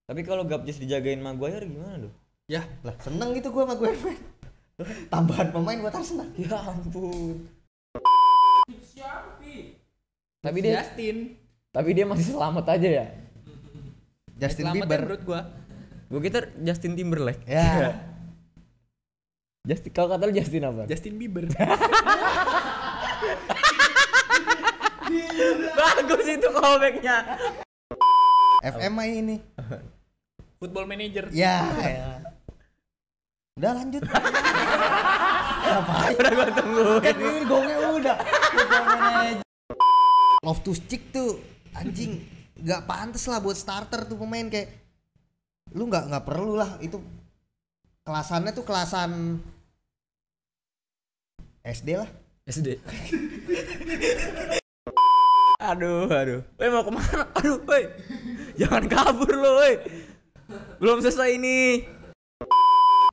Tapi kalau Gapjes dijagain Maguire gimana tuh? Ya, Lah seneng gitu gua sama gue. Tambahan pemain buat Arsenal. Ya ampun. tapi Tapi dia masih selamat aja ya. Justin selamat Bieber. ya menurut gua. Gue kira Justin Timberlake. Ya. Justin, kalau kata lu Justin apa? Justin Bieber. Bagus itu callbacknya. FMI ini. Football Manager. Ya. Udah lanjut. Ngapain? Udah gue tungguin. Kan ini gongnya udah. Loftus Cheek tuh anjing nggak pantas lah buat starter tuh pemain kayak lu nggak perlu lah itu kelasannya tuh kelasan SD lah. SD. Aduh. Woi mau kemana? Aduh, woi. Jangan kabur lo, woi. Belum selesai ini.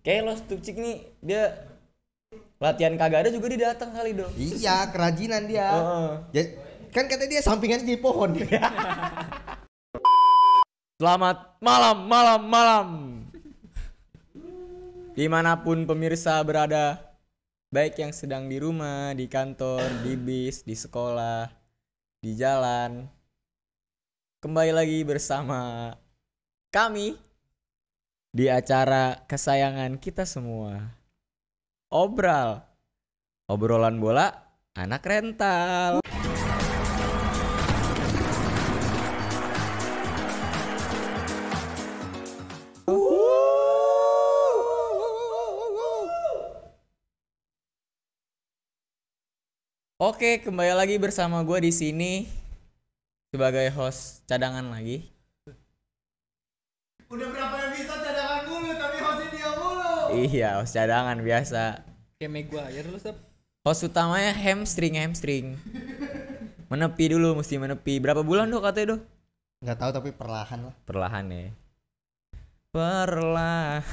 Kayak Loftus Cheek nih dia latihan kagak ada juga dia datang kali dong. Iya kerajinan dia. Ya, kan kata dia sampingannya di pohon. Selamat malam. Dimanapun pemirsa berada, baik yang sedang di rumah, di kantor, di bis, di sekolah, di jalan, kembali lagi bersama kami di acara kesayangan kita semua, obrolan bola anak rental. Oke, kembali lagi bersama gue di sini sebagai host cadangan lagi. Udah berapa episode cadangan mulu tapi hostnya dia mulu. Iya, host cadangan biasa. Kayak Maguire lu, Sep. Host utamanya hamstring. Menepi dulu, mesti menepi. Berapa bulan dong katanya dong? Nggak tahu tapi perlahan lah. Perlahan ya. Perlahan.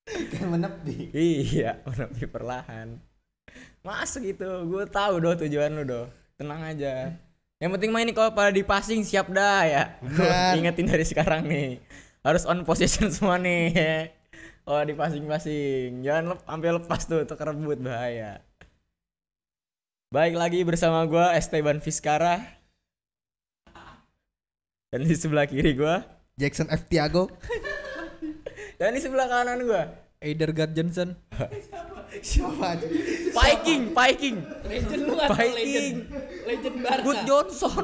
Kayak menepi. Iya, menepi perlahan. Masuk gitu, gue tahu doh tujuan lu doh. Tenang aja. Yang penting main ini kalau pada di passing siap dah ya. Benar. Ingetin dari sekarang nih. Harus on possession semua nih. Oh di passing. Jangan sampai lepas tuh untuk rebut bahaya. Baik lagi bersama gue Esteban Vizcara. Dan di sebelah kiri gue. Jackson F. Tiago. Dan di sebelah kanan gue. Eidergard Johnson. Siapa aja? Viking. Legend lu kan Viking. Legend Barca. Good Johnson.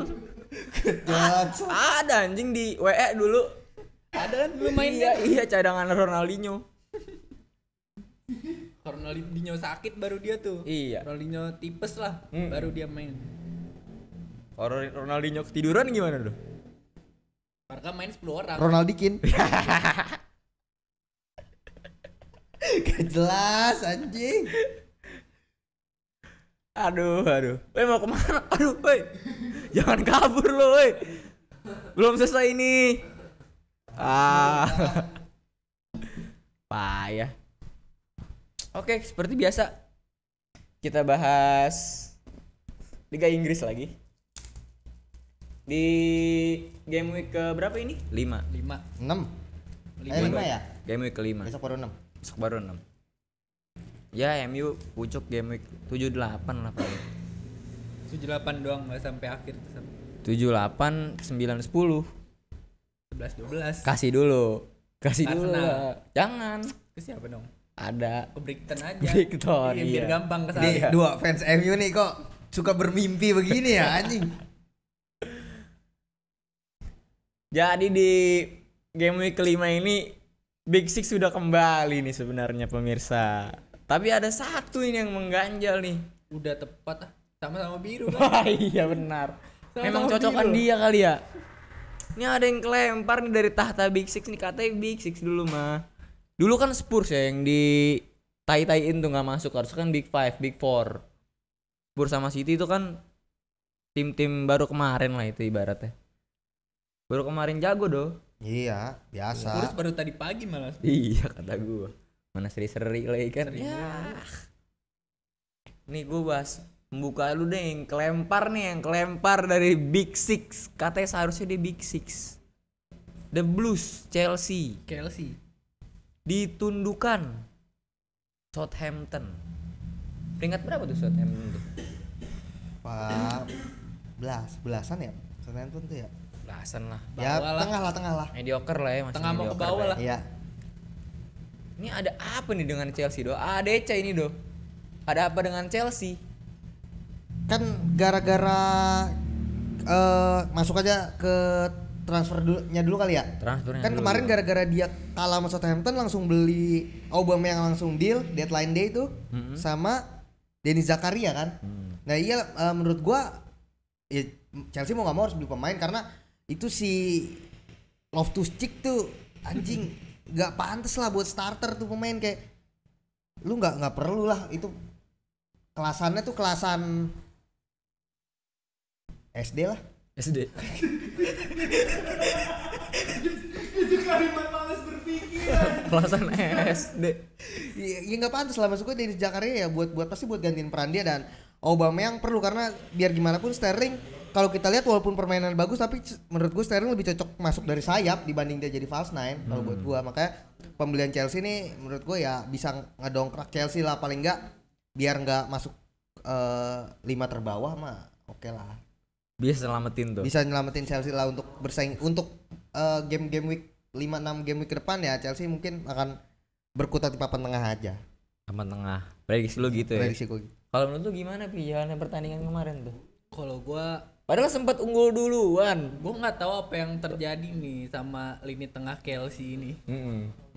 Johnson. Ada anjing di WE dulu. Ada kan lu main kan? Iya cadangan Ronaldinho. Ronaldinho sakit baru dia tuh. Iya. Ronaldinho tipes lah, baru dia main. Kalau Ronaldinho ketiduran gimana tuh? Barca main 10 orang. Ronaldikin. Gak jelas anjing. Aduh. Woi mau kemana? Aduh, woi. Jangan kabur lo, woi. Belum selesai ini. Payah. Oke, seperti biasa kita bahas Liga Inggris lagi. Di game week ke berapa ini? 5. 6. 5 ya? Game week ke-5. Besok baru 6. Besok baru 6. Ya, MU pucuk game week 7-8 lah paling. 7-8 doang enggak sampai akhir tuh. 7-8, 9-10. 11-12. Kasih dulu Arsenal. lah. Jangan. Ke siapa dong? Ada Ke Brighton aja. Brighton, Iya, biar iya. gampang ke Nih, sana. dua fans MU nih kok suka bermimpi begini ya anjing. Jadi di game week ke-5 ini Big Six sudah kembali nih sebenarnya pemirsa. Tapi ada satu ini yang mengganjal nih. Udah tepat ah. Sama-sama biru kan. Wah iya benar. Sama-sama Memang cocokan biru. dia kali ya. Ini ada yang kelempar nih dari tahta Big Six nih, katanya Big Six dulu mah. Dulu kan Spurs ya yang di tai-taiin tuh nggak masuk, harus kan Big Five, Big Four. Spurs sama City itu kan tim-tim baru kemarin lah itu ibaratnya. Baru kemarin jago doh. Iya, biasa. Terus baru tadi pagi malah. Iya kata gua. Mana seri-seri lagi kan. Ya. Nih gua bahas Membuka lu deh yang kelempar nih, yang kelempar dari Big Six. Katanya seharusnya dia Big Six. The Blues Chelsea ditundukkan Southampton. Peringkat berapa tuh Southampton tuh? Belasan ya Southampton tuh ya. Belasan lah. Ya Bawah lah. tengah lah. Mediocre lah ya, masih Tengah mau ke mediocre bawah ya. lah. Iya. Ini ada apa nih dengan Chelsea do? ADC ini do. Ada apa dengan Chelsea? Kan gara-gara masuk aja ke transfernya dulu kali ya. Transfernya Kan dulu. kemarin gara-gara dia kalah sama Southampton langsung beli Aubameyang, langsung deal deadline day itu sama Denis Zakaria kan. Nah iya, menurut gua ya, Chelsea mau nggak mau harus beli pemain karena itu si Loftus-Cheek tuh anjing nggak pantas lah buat starter tuh pemain, kayak lu nggak perlu lah, itu kelasannya tuh kelasan SD lah. SD. Kelasan SD. Ya nggak pantas lah, maksud gue Denis Zakaria ya buat pasti buat gantiin peran dia, dan Aubameyang perlu karena biar gimana pun Sterling kalau kita lihat walaupun permainan bagus tapi menurut gue Sterling lebih cocok masuk dari sayap dibanding dia jadi false nine kalau buat gue. Makanya pembelian Chelsea ini menurut gue ya bisa ngedongkrak Chelsea lah, paling nggak biar nggak masuk 5 terbawah mah oke lah. Bisa selamatin tuh. Bisa nyelamatin Chelsea lah untuk bersaing untuk game week 5-6 game week ke depan ya. Chelsea mungkin akan berkutat di papan tengah aja. Papan tengah. Prediksi lu gitu ya. Prediksi gue. Kalau menurut lu gimana jalannya pertandingan kemarin tuh? Kalau gua Padahal sempat unggul duluan. nggak tahu apa yang terjadi nih sama lini tengah Chelsea ini.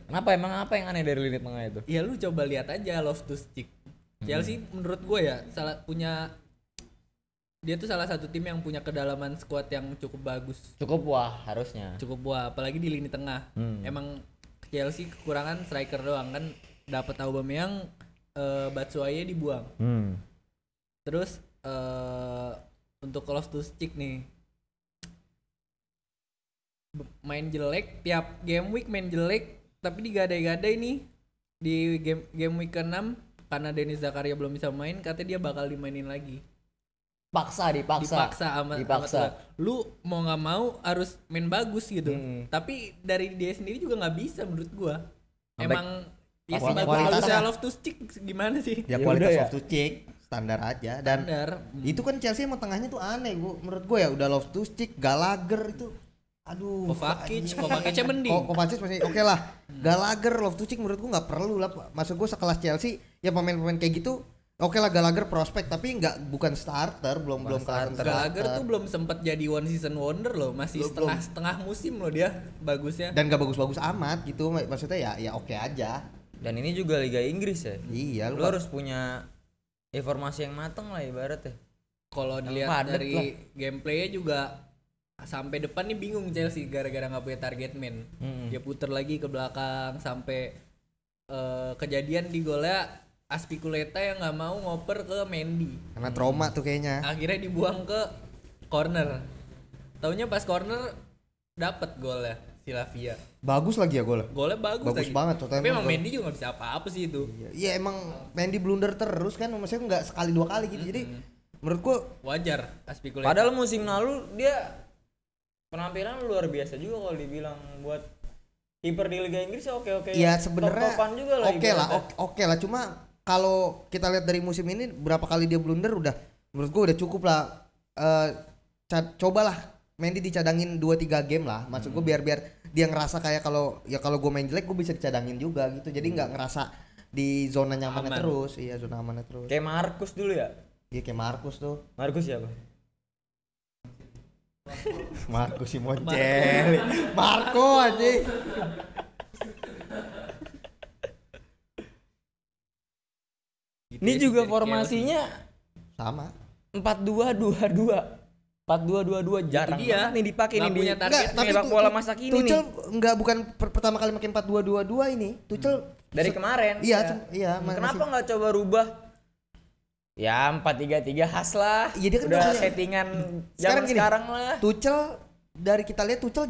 Kenapa, emang apa yang aneh dari lini tengah itu? Ya lu coba lihat aja Loftus-Cheek. Chelsea menurut gue ya dia tuh salah satu tim yang punya kedalaman squad yang cukup bagus. Cukup wah harusnya. Cukup buah apalagi di lini tengah. Emang Chelsea kekurangan striker doang kan, dapat Aubameyang, Batshuayi dibuang. Terus untuk Loftus-Cheek nih main jelek, tiap game week main jelek, tapi digadai-gadai nih di game week ke-6 karena Denis Zakaria belum bisa main, katanya dia bakal dimainin lagi. Dipaksa sama Tuhan. Lu mau nggak mau harus main bagus gitu. Tapi dari dia sendiri juga nggak bisa menurut gua. Emang ya kualitasnya Loftus-Cheek gimana sih? Ya Ya kualitas udah ya. Loftus-Cheek standar aja, dan itu kan Chelsea emang tengahnya tuh aneh menurut gue ya. Udah Loftus-Cheek, Gallagher itu aduh, Kovacic mending. Kovacic masih oke lah. Gallagher, Loftus-Cheek menurut gue nggak perlu lah. Maksud gue sekelas Chelsea ya pemain-pemain kayak gitu oke lah. Gallagher prospek tapi bukan starter, belum kelihatan Gallagher tuh belum sempat jadi one season wonder loh, masih setengah musim loh dia bagusnya. dan gak bagus-bagus amat gitu, maksudnya ya oke aja. Dan ini juga Liga Inggris ya. Iya, Lu harus punya informasi yang matang lah ibaratnya. Kalau dilihat dari gameplaynya juga sampai depan nih bingung Chelsea gara-gara nggak punya target man. Dia puter lagi ke belakang sampai kejadian di golnya Aspilicueta yang nggak mau ngoper ke Mendy. Karena trauma tuh kayaknya. Akhirnya dibuang ke corner. Taunya pas corner dapat golnya si Lavia. Bagus lagi ya golnya. Golnya bagus lagi. Banget. Tapi emang Mendy juga nggak bisa apa-apa sih itu. Iya emang Mendy blunder terus kan, maksudnya nggak sekali dua kali gitu. Jadi menurut gua Wajar Aspilicueta. Padahal musim lalu dia penampilan luar biasa juga kalau dibilang buat kiper di Liga Inggris ya oke-oke. ya sebenarnya Top-topan juga lah oke lah, ibaratnya. oke lah. Cuma kalau kita lihat dari musim ini berapa kali dia blunder udah menurut gua udah cukup lah. Cobalah Mendy dicadangin 2-3 game lah. Maksud gua biar dia ngerasa kayak kalau gua main jelek gua bisa dicadangin juga gitu. Jadi nggak ngerasa di zona nyamannya terus. Iya, zona amannya terus. Kayak Marcus dulu ya. Iya kayak Marcus tuh. Marcus siapa? Marcus Simoncelli. Marco anjing. Ini juga formasinya Sama. 4-2-2-2. 4-2-2-2 jarang dia. banget nih dipakai Nggak nih punya di target. sepak bola masa kini Tuchel nih. bukan pertama kali makin 4-2-2-2 ini. Tuchel Dari kemarin. Iya, ya. iya. Kenapa nggak coba rubah? Ya 4-3-3 khas lah. Iya, dia kan udah nggak punya- settingan Sekarang zaman gini, sekarang lah. Tuchel dari kita lihat Tuchel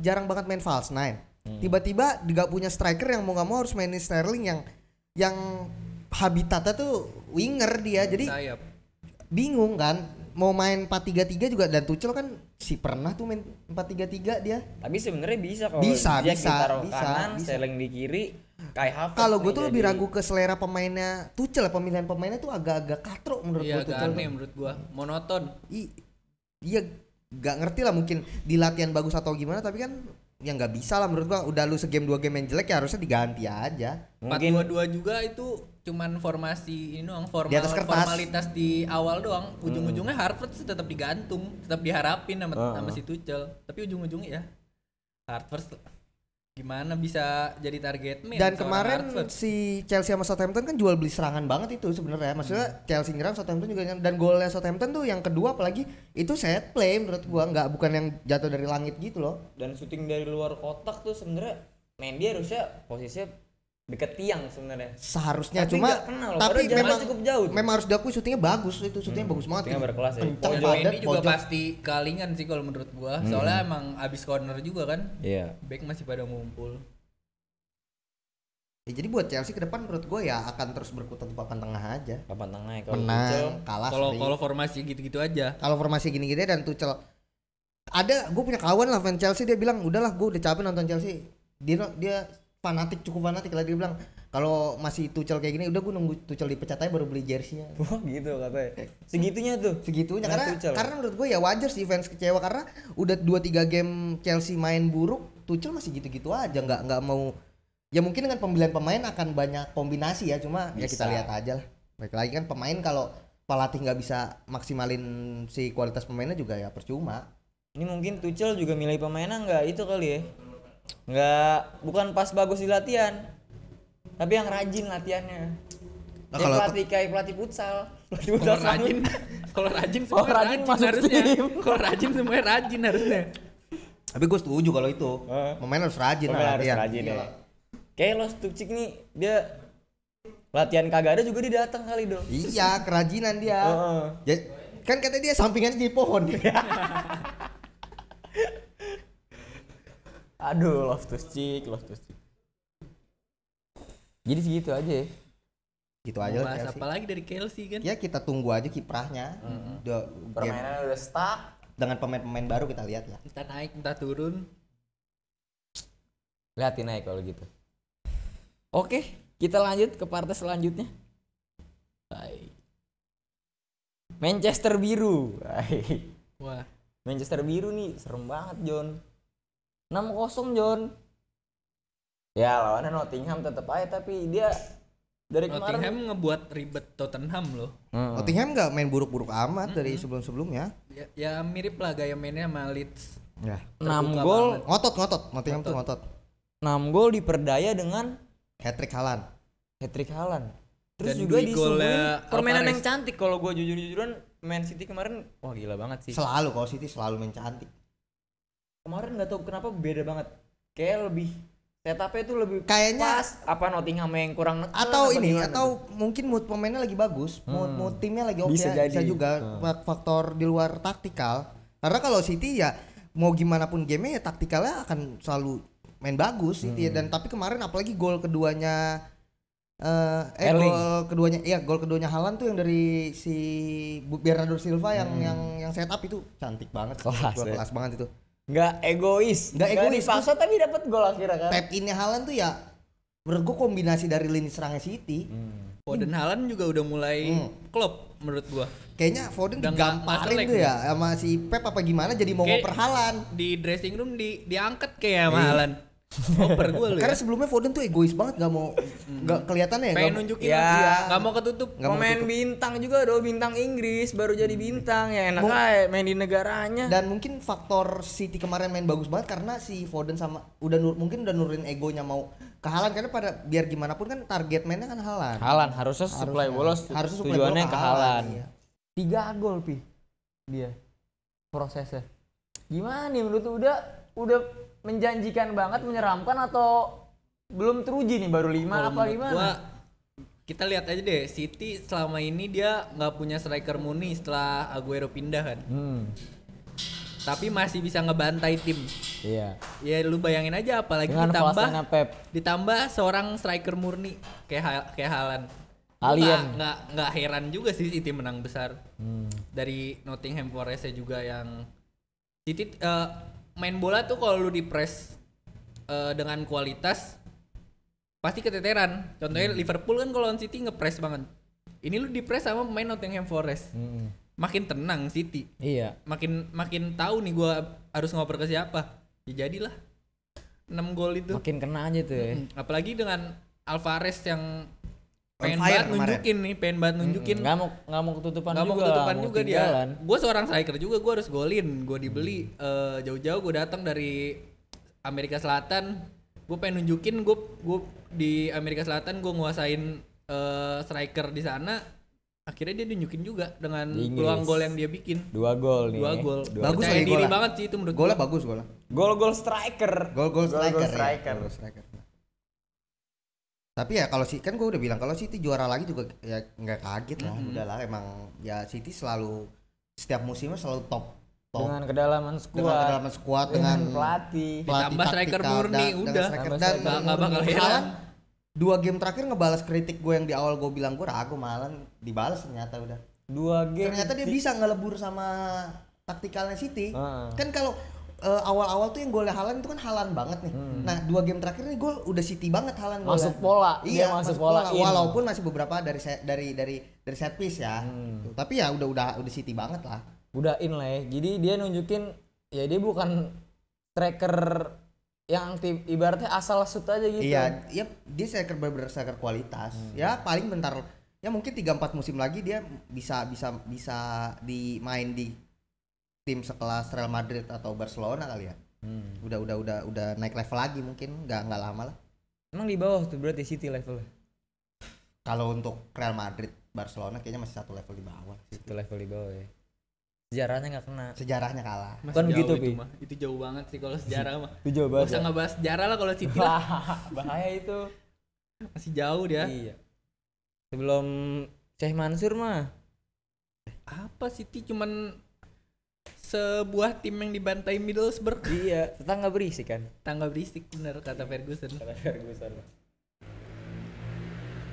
jarang banget main false nine. Tiba-tiba nggak punya striker yang mau nggak mau harus mainin Sterling yang habitatnya tuh winger dia. Jadi sayap. bingung kan mau main 4-3-3 juga, dan Tuchel kan pernah tuh main 4-3-3 dia. Tapi sebenarnya bisa kalau Bisa, Ziyech bisa, ditaruh bisa, kanan, bisa. Sterling di kiri, Kai Havertz. Kalau gue nih tuh jadi- lebih ragu ke selera pemainnya Tuchel, pemilihan pemainnya tuh agak-agak katrok menurut Iya gue agak Tuchel. aneh menurut gua, monoton. Iya, nggak ngerti lah, mungkin di latihan bagus atau gimana, tapi kan ya nggak bisa lah menurut gua. Udah lu segame 2 game yang jelek ya harusnya diganti aja. Mungkin 4-2-2 juga itu cuman formasi ini doang, Di atas kertas. formalitas di awal doang. Ujung-ujungnya Havertz tetap digantung, tetap diharapin sama si Tuchel. Tapi ujung-ujungnya ya Havertz gimana bisa jadi target man. Dan seorang kemarin Havertz. si Chelsea sama Southampton kan jual beli serangan banget itu sebenarnya. Maksudnya Chelsea nyerang, Southampton juga nyerang. Dan golnya Southampton tuh yang kedua apalagi itu set play menurut gua, bukan yang jatuh dari langit gitu loh. dan syuting dari luar kotak tuh sebenarnya Mendy harusnya posisinya deket tiang sebenarnya. Seharusnya Tapi cuma nggak kena loh, tapi padahal jaraknya memang cukup jauh tuh. memang harus diakui syutingnya bagus, itu syutingnya bagus banget. syutingnya berkelas ya. Kencang, Dan padat, Mendy juga pojok. pasti kalingan sih kalau menurut gua. Soalnya emang abis corner juga kan. Iya. Back masih pada ngumpul. Ya, jadi buat Chelsea ke depan menurut gue ya akan terus berkutat di papan tengah aja. Papan tengah ya kalau Tuchel. Menang, kalah. Kalau seri. kalau formasi gitu-gitu aja. Kalau formasi gini-gini dan Tuchel, ada gue punya kawan lah fan Chelsea, dia bilang udahlah gue udah capek nonton Chelsea. Dia fanatik, cukup fanatik lah, dia bilang kalau masih Tuchel kayak gini udah gue nunggu Tuchel dipecat aja baru beli jersey-nya. Wah gitu katanya. Segitunya tuh. Segitunya Nah, Tuchel. karena menurut gue ya wajar sih fans kecewa karena udah 2-3 game Chelsea main buruk, Tuchel masih gitu-gitu aja, nggak mau. Ya mungkin dengan pembelian pemain akan banyak kombinasi ya, cuma ya kita Bisa. lihat aja lah. Baik lagi kan pemain kalau pelatih nggak bisa maksimalin si kualitas pemainnya juga ya percuma. Ini mungkin Tuchel juga milih pemainnya nggak itu kali ya. Bukan pas bagus di latihan. Tapi yang rajin latihannya. Nah, Dia kalau- kayak pelatih futsal. Pelatih Kalau futsal rajin, kalau rajin semua rajin masuk harusnya. tim. Kalau rajin semuanya rajin harusnya. Tapi gue setuju kalau itu. Pemain harus rajin Pemain lah harus latihan. rajin ya. Kayak Los Tuchik nih dia latihan kagak ada juga dia datang kali dong. Iya, kerajinan dia. Heeh. Kan katanya dia sampingannya di pohon. Aduh, Loftus Cheek. Jadi segitu aja ya. Gitu Mau aja lah bahas Chelsea. apa lagi dari Chelsea kan? Ya kita tunggu aja kiprahnya. Permainannya udah stuck. Dengan pemain-pemain baru kita lihat lah. Entah naik, entah turun. Lihatin aja kalau gitu. Oke, kita lanjut ke partai selanjutnya. Hai. Manchester Biru. Hai. Wah, Manchester Biru nih serem banget, John. 6-0, John. Ya, lawannya Nottingham tetap aja, tapi dia dari Nottingham kemarin ngebuat ribet Tottenham loh. Nottingham nggak main buruk-buruk amat dari sebelum-sebelumnya. Ya mirip lah gaya mainnya sama Leeds. Ya. 6 Terbuka gol, banget. Ngotot. Nottingham tuh ngotot. 6 gol diperdaya dengan Hat-trick Haaland. hat-trick Haaland. Terus Dan juga dua golnya disuguhin permainan Alvarez. yang cantik. Kalau gua jujur-jujuran Man City kemarin wah gila banget sih. Selalu kalau City selalu main cantik. Kemarin nggak tahu kenapa beda banget. Kayak lebih setupnya itu lebih Kayaknya- pas. Apa Nottingham yang kurang neken Atau apa ini gimana atau tuh? mungkin mood pemainnya lagi bagus, mood timnya lagi oke, Bisa bisa, jadi. juga faktor di luar taktikal. Karena kalau City ya mau gimana pun game ya taktikalnya akan selalu main bagus City dan tapi kemarin apalagi gol keduanya Erling. gol keduanya Haaland tuh yang dari si Bernardo Silva yang setup itu cantik banget. Kelas, ya. Kelas banget itu. Nggak egois. Nggak egois. dipaksa tapi dapat gol akhirnya kan. Tap ini Haaland tuh ya menurut gua kombinasi dari lini serangnya City. Foden Haaland juga udah mulai klop menurut gua. Kayaknya Foden Udah nggak digamparin selek tuh nih. ya sama si Pep apa gimana jadi mau Kayak- ngoper Haaland. Di dressing room diangkat kayak sama Haaland. Oper gua lu ya. Karena sebelumnya Foden tuh egois banget, gak mau nggak kelihatannya ya. Pengen nggak- nunjukin Ya. nggak mau ketutup. Nggak mau Pemain tutup. bintang juga dong, bintang Inggris baru jadi bintang ya enak aja main di negaranya. Dan mungkin faktor City kemarin main bagus banget karena si Foden sama mungkin udah nurunin egonya mau ke Haaland karena pada biar gimana pun kan target mainnya kan Haaland. Haaland harusnya supply bolos Harusnya supply tujuannya bola ke Haaland. iya. 3 gol pi dia prosesnya. Gimana nih menurut lu, udah menjanjikan banget, menyeramkan atau belum teruji nih baru 5 Kalau apa menurut gimana? gua, kita lihat aja deh, City selama ini dia nggak punya striker murni setelah Aguero pindah kan. Tapi masih bisa ngebantai tim. Iya. Ya lu bayangin aja apalagi Dengan fasenya Pep. ditambah seorang striker murni kayak Haaland. Alien. Nggak heran juga sih City menang besar. Dari Nottingham Forest juga yang City main bola tuh kalau lu di press dengan kualitas pasti keteteran. Contohnya Liverpool kan kalau lawan City nge-press banget. Ini lu di press sama pemain Nottingham Forest. Makin tenang City. Iya. Makin tahu nih gua harus ngoper ke siapa. Ya jadilah 6 gol itu. Makin kena aja tuh ya. Apalagi dengan Alvarez yang pengen fire banget nunjukin, Nggak mau ketutupan nggak juga. mau ketutupan juga dia. ketinggalan. Gue seorang striker juga, gue harus golin. Gue dibeli jauh-jauh, gue datang dari Amerika Selatan. Gue pengen nunjukin gue di Amerika Selatan gue nguasain striker di sana. Akhirnya dia nunjukin juga dengan peluang gol yang dia bikin. 2 gol nih. 2 gol. Bagus Percaya lagi diri golnya. banget sih itu menurut Golnya gua. bagus golnya. Gol striker. Gol striker. striker. Ya. Gol striker. Tapi ya kalau kan gue udah bilang kalau City juara lagi juga ya nggak kaget lah. Udahlah emang ya City selalu setiap musimnya selalu top. Dengan kedalaman skuad dengan pelatih. Ditambah striker taktikal, murni, dengan udah. striker Tambah dan striker nggak bakal heran. Haaland 2 game terakhir ngebalas kritik gue yang di awal gue bilang gue ragu, malah dibalas ternyata udah. 2 game. Ternyata dia bisa ngelebur sama taktikalnya City. Ah. Kan kalau awal-awal tuh yang golnya Haaland itu kan Haaland banget nih. Nah 2 game terakhir nih gol udah City banget Haaland golnya. Masuk pola. Iya, Dia masuk pola. walaupun masih beberapa dari set piece ya. Tuh, tapi ya udah City banget lah. Udah in lah ya. Jadi dia nunjukin ya dia bukan striker yang ibaratnya asal shoot aja gitu. Iya, dia striker bener-bener striker kualitas. Ya paling bentar ya mungkin 3-4 musim lagi dia bisa dimain di tim sekelas Real Madrid atau Barcelona kali ya. Udah naik level lagi mungkin, nggak lama lah. Emang di bawah tuh berarti City levelnya. Kalau untuk Real Madrid Barcelona kayaknya masih 1 level di bawah. Itu level di bawah ya. Sejarahnya nggak kena. Sejarahnya kalah. Masih Kan jauh begitu, itu Pi. mah. Itu jauh banget sih kalau sejarah mah. Itu jauh Gak banget. usah Ya? ngebahas sejarah lah kalau City lah. Bahaya itu. Masih jauh dia. Iya. Sebelum Syekh Mansur mah Apa City cuman sebuah tim yang dibantai Middlesbrough. iya, tetangga berisik kan. Tangga berisik bener kata Ferguson.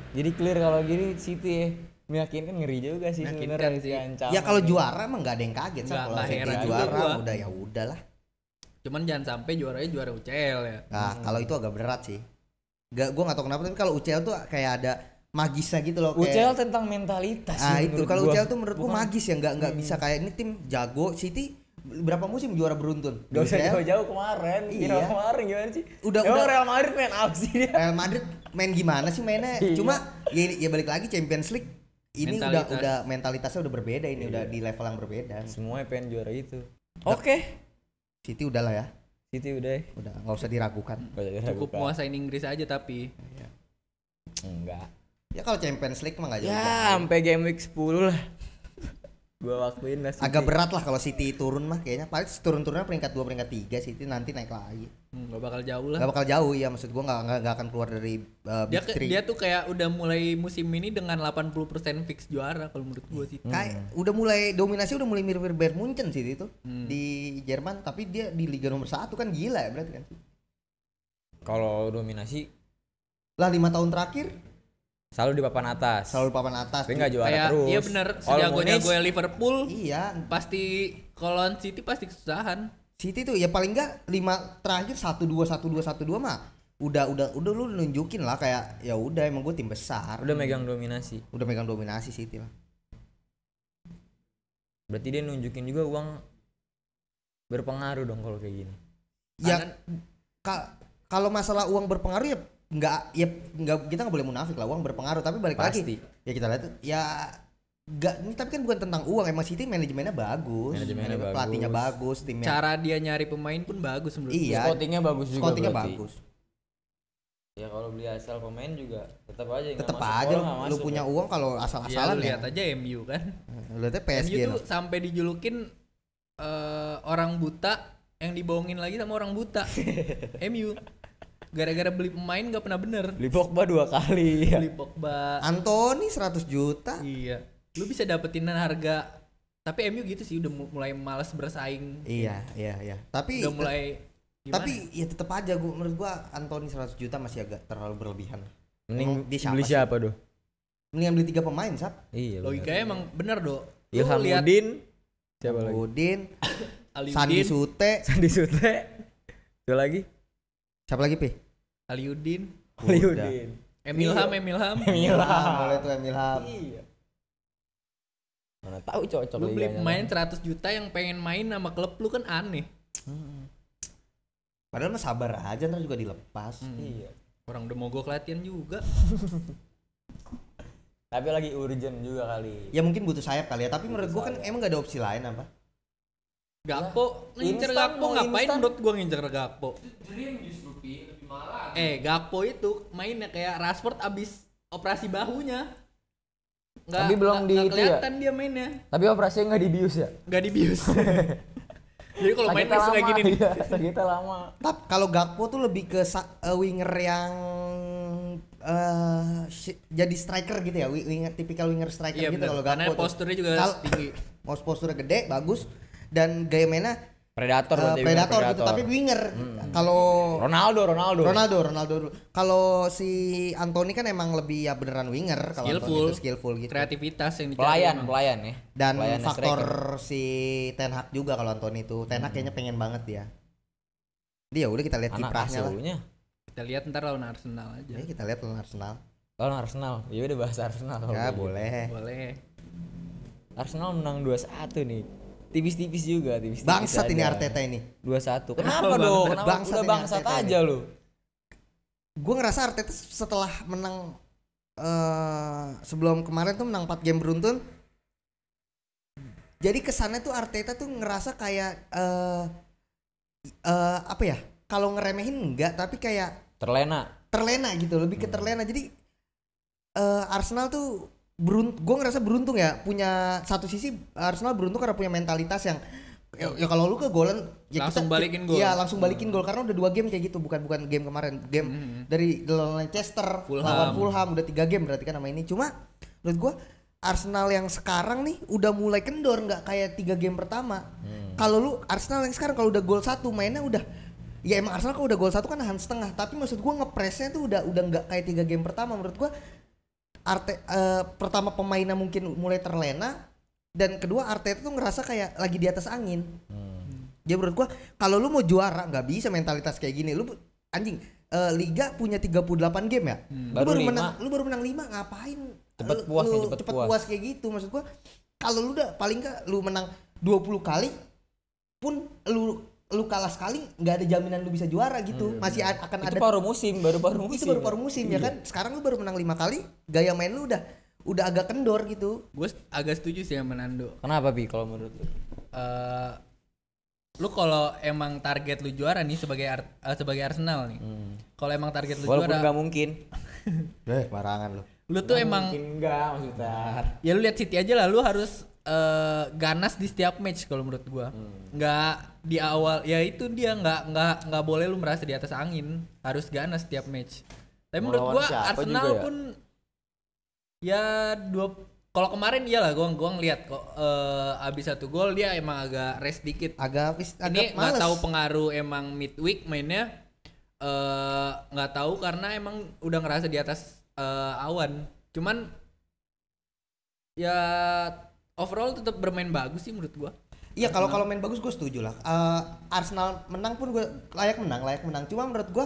Jadi clear kalau gini City ya. Meyakinkan, ngeri juga sih Meyakinkan sebenarnya sih. ancaman. Ya kalau juara emang nggak ada yang kaget Nggak kalau City heran juga juara gua. udah ya udahlah. Cuman jangan sampai juaranya juara UCL ya. Nah, kalau itu agak berat sih. Gua nggak tahu kenapa tapi kalau UCL tuh kayak ada magisnya gitu loh kayak. UCL tentang mentalitas Ah sih itu menurut kalau gua. UCL tuh menurutku magis ya, nggak bisa kayak ini tim jago. City berapa musim juara beruntun? Gak usah UCL. jauh-jauh kemarin. Iya. Kemarin gimana sih? Udah- Emang udah- Real Madrid main apa sih dia? Real Madrid main gimana sih mainnya? Iya. Cuma ya balik lagi Champions League ini Mentalitas. udah mentalitasnya udah berbeda ini Iya. udah di level yang berbeda. Semuanya pengen juara itu. Oke. City udahlah ya, City udah ya. udah nggak usah diragukan. Gak jadi Cukup ragukan. nguasain Inggris aja tapi. Enggak. Ya kalau Champions League mah nggak jauh. Ya sampai game week 10 lah. Gua waktuin lah City. Agak berat lah kalau City turun mah kayaknya. Paling turun-turunnya peringkat 2 peringkat 3 City nanti naik lagi. Gak bakal jauh lah. Gak bakal jauh ya, maksud gua nggak akan keluar dari Dia, Big Three. dia tuh kayak udah mulai musim ini dengan 80% fix juara kalau menurut gua sih. Kayak udah mulai dominasi udah mulai mirip Bayern Munchen sih itu di Jerman, tapi dia di Liga nomor 1 kan gila ya berarti kan. Kalau dominasi Lah 5 tahun terakhir selalu di papan atas. selalu papan atas. Tapi nggak juara Kayak terus. iya bener Kalau sejago-jago Munich, Liverpool Iya, pasti kalau lawan City pasti kesusahan. City tuh ya paling enggak 5 terakhir 1-2 mah udah lu nunjukin lah kayak ya udah emang gue tim besar. udah megang dominasi. Udah megang dominasi City lah. Berarti dia nunjukin juga uang berpengaruh dong kalau kayak gini. Ya kalau masalah uang berpengaruh ya nggak kita nggak boleh munafik lah, uang berpengaruh, tapi balik Pasti. lagi ya kita lihat tuh, ya nggak ini tapi kan bukan tentang uang, emang City manajemennya bagus, Manajemennya bagus. pelatihnya bagus, timnya Cara dia nyari pemain pun bagus menurut Iya. Scoutingnya bagus juga. scoutingnya berarti. bagus. Ya kalau beli asal pemain juga tetap aja yang Tetep nggak masuk aja bola nggak lu masuk punya ya. uang kalau gua. Ya asal-asalan lu ya. lihat aja MU kan. Lu lihat PSG MU tuh loh. sampai dijulukin orang buta yang dibohongin lagi sama orang buta. MU gara-gara beli pemain gak pernah bener. Beli Pogba 2 kali. Beli Pogba. Anthony 100 juta. Iya. Lu bisa dapetin harga. Tapi MU gitu sih udah mulai malas bersaing. Iya. Tapi Udah mulai gimana? tapi ya tetap aja menurut gua Anthony 100 juta masih agak terlalu berlebihan. Mending Emang dia siapa beli sih? siapa tuh? Mendingan beli 3 pemain, Sap. Iya. Logikanya emang bener, Do. Ilhamuddin, siapa lagi? Udin, Aliuddin, Sandi Sute. Sandi Sute. Siapa lagi? Siapa lagi, Pi? Aliuddin, Aliuddin. Emilham. Boleh tuh Emilham. Iya. Mana tahu cocok Lu beli liganya. pemain 100 juta yang pengen main sama klub lu kan aneh. Padahal mah sabar aja ntar juga dilepas. Iya. Orang udah mogok latihan juga. Tapi lagi urgent juga kali. Ya mungkin butuh sayap kali ya, tapi menurut gua kan emang gak ada opsi lain apa? Gakpo, ngincer Instan, Gakpo mau ngapain instan. menurut gua ngincer Gakpo? Gakpo itu mainnya kayak Rashford abis operasi bahunya. Tapi belum di itu ya? kelihatan dia mainnya. Tapi operasinya nggak dibius ya? Nggak dibius. Jadi kalau main Sakitnya kayak gini nih. Iya, sakitnya lama. Tapi kalau Gakpo tuh lebih ke winger yang jadi striker gitu ya, winger tipikal winger striker Iya gitu bener, kalau karena Gakpo tuh. posturnya juga tinggi. Posturnya gede, bagus dan gaya mainnya Predator berarti. predator gitu, tapi winger. Kalau Ronaldo. dulu. Kalau si Anthony kan emang lebih ya beneran winger kalau Anthony itu skillful gitu. Kreativitas yang dicari. Pelayan ya. Dan Pelayan faktor striker. si Ten Hag juga kalau Anthony itu. Ten Hag kayaknya pengen banget dia. Dia udah kita lihat Anak kiprahnya lah. asuhnya. Kita lihat ntar lawan Arsenal aja. Ya, kita lihat lawan Arsenal. Lawan Arsenal. Ya udah bahas Arsenal. kalau Ya gitu. boleh. Boleh. Arsenal menang 2-1 nih. Tipis-tipis juga, tipis-tipis. Bangsat ini aja. Arteta ini. 2-1. Kenapa Kenapa dong? bangsat? Kenapa Bangsat udah ini bangsat Arteta aja ini. lu? Gue ngerasa Arteta setelah menang sebelum kemarin tuh menang 4 game beruntun. Jadi kesannya tuh Arteta tuh ngerasa kayak apa ya? Kalau ngeremehin enggak, tapi kayak terlena gitu, lebih ke terlena. Jadi Arsenal tuh gue ngerasa beruntung ya, punya satu sisi Arsenal beruntung karena punya mentalitas yang ya kalau lu ke golan ya Langsung balikin gol. Iya, langsung balikin gol karena udah 2 game kayak gitu, bukan game kemarin. Game dari Leicester lawan Fulham udah 3 game berarti kan sama ini. Cuma menurut gue Arsenal yang sekarang nih udah mulai kendor, nggak kayak 3 game pertama. Kalau lu Arsenal yang sekarang kalau udah gol 1 mainnya udah, ya emang Arsenal kalau udah gol 1 kan nahan setengah, tapi maksud gua ngepresnya tuh udah nggak kayak 3 game pertama. Menurut gua pertama pemainnya mungkin mulai terlena, dan kedua Arteta tuh ngerasa kayak lagi di atas angin. Jadi menurut gua kalau lu mau juara nggak bisa mentalitas kayak gini. Lu anjing, liga punya 38 game ya. Lu baru menang 5, ngapain? Cepet puas kayak gitu. Maksud gua kalau lu udah paling nggak lu menang 20 kali pun lu kalah sekali, nggak ada jaminan lu bisa juara gitu. Masih akan Itu ada baru musim. itu baru paruh musim ya kan. Sekarang lu baru menang 5 kali, gaya main lu udah agak kendor gitu. Gue agak setuju sih sama Nando. Kenapa Bi kalau menurut lu? Lu kalau emang target lu juara nih sebagai Arsenal nih. Kalau emang target lu Walaupun juara, nggak mungkin. Barangan lu. lu tuh emang Mungkin enggak maksudnya. ya lu lihat City aja lah, lu harus ganas di setiap match kalau menurut gua. Nggak di awal, ya itu dia nggak boleh lu merasa di atas angin, harus ganas setiap match. Tapi Mau menurut lawan gua siapa Arsenal juga ya? pun ya kalau kemarin iyalah gua ngelihat kok abis 1 gol dia emang agak rest dikit. Agak Ini nggak males. tahu pengaruh emang midweek mainnya, nggak tahu karena emang udah ngerasa di atas awan. Cuman ya overall tetap bermain bagus sih menurut gua. Iya, kalau main bagus gue setuju lah. Arsenal menang pun gue layak menang. Cuma menurut gue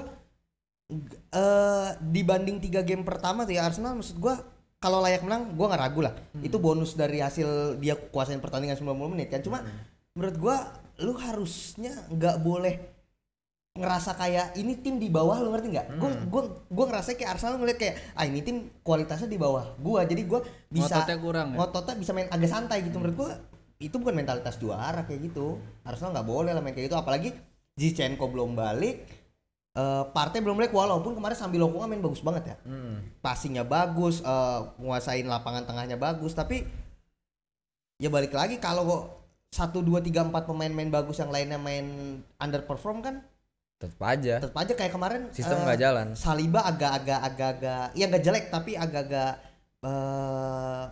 dibanding 3 game pertama tuh ya Arsenal, maksud gue kalau layak menang gue nggak ragu lah. Itu bonus dari hasil dia kuasain pertandingan 90 menit kan. Cuma menurut gue lu harusnya nggak boleh ngerasa kayak ini tim di bawah, lu ngerti nggak? Gue ngerasa kayak Arsenal ngeliat kayak ini tim kualitasnya di bawah gue, jadi gue bisa Ngototnya kurang ya? ngototnya bisa main agak santai gitu. Menurut gue itu bukan mentalitas juara kayak gitu. Arsenal nggak boleh lah main kayak gitu, apalagi Zinchenko belum balik, Partey belum balik, walaupun kemarin sambil lokongan main bagus banget ya. Passingnya bagus, nguasain lapangan tengahnya bagus, tapi ya balik lagi kalau 1, 2, 3, 4 pemain main bagus yang lainnya main underperform kan Tetap aja kayak kemarin sistem nggak jalan. Saliba agak ya nggak jelek tapi agak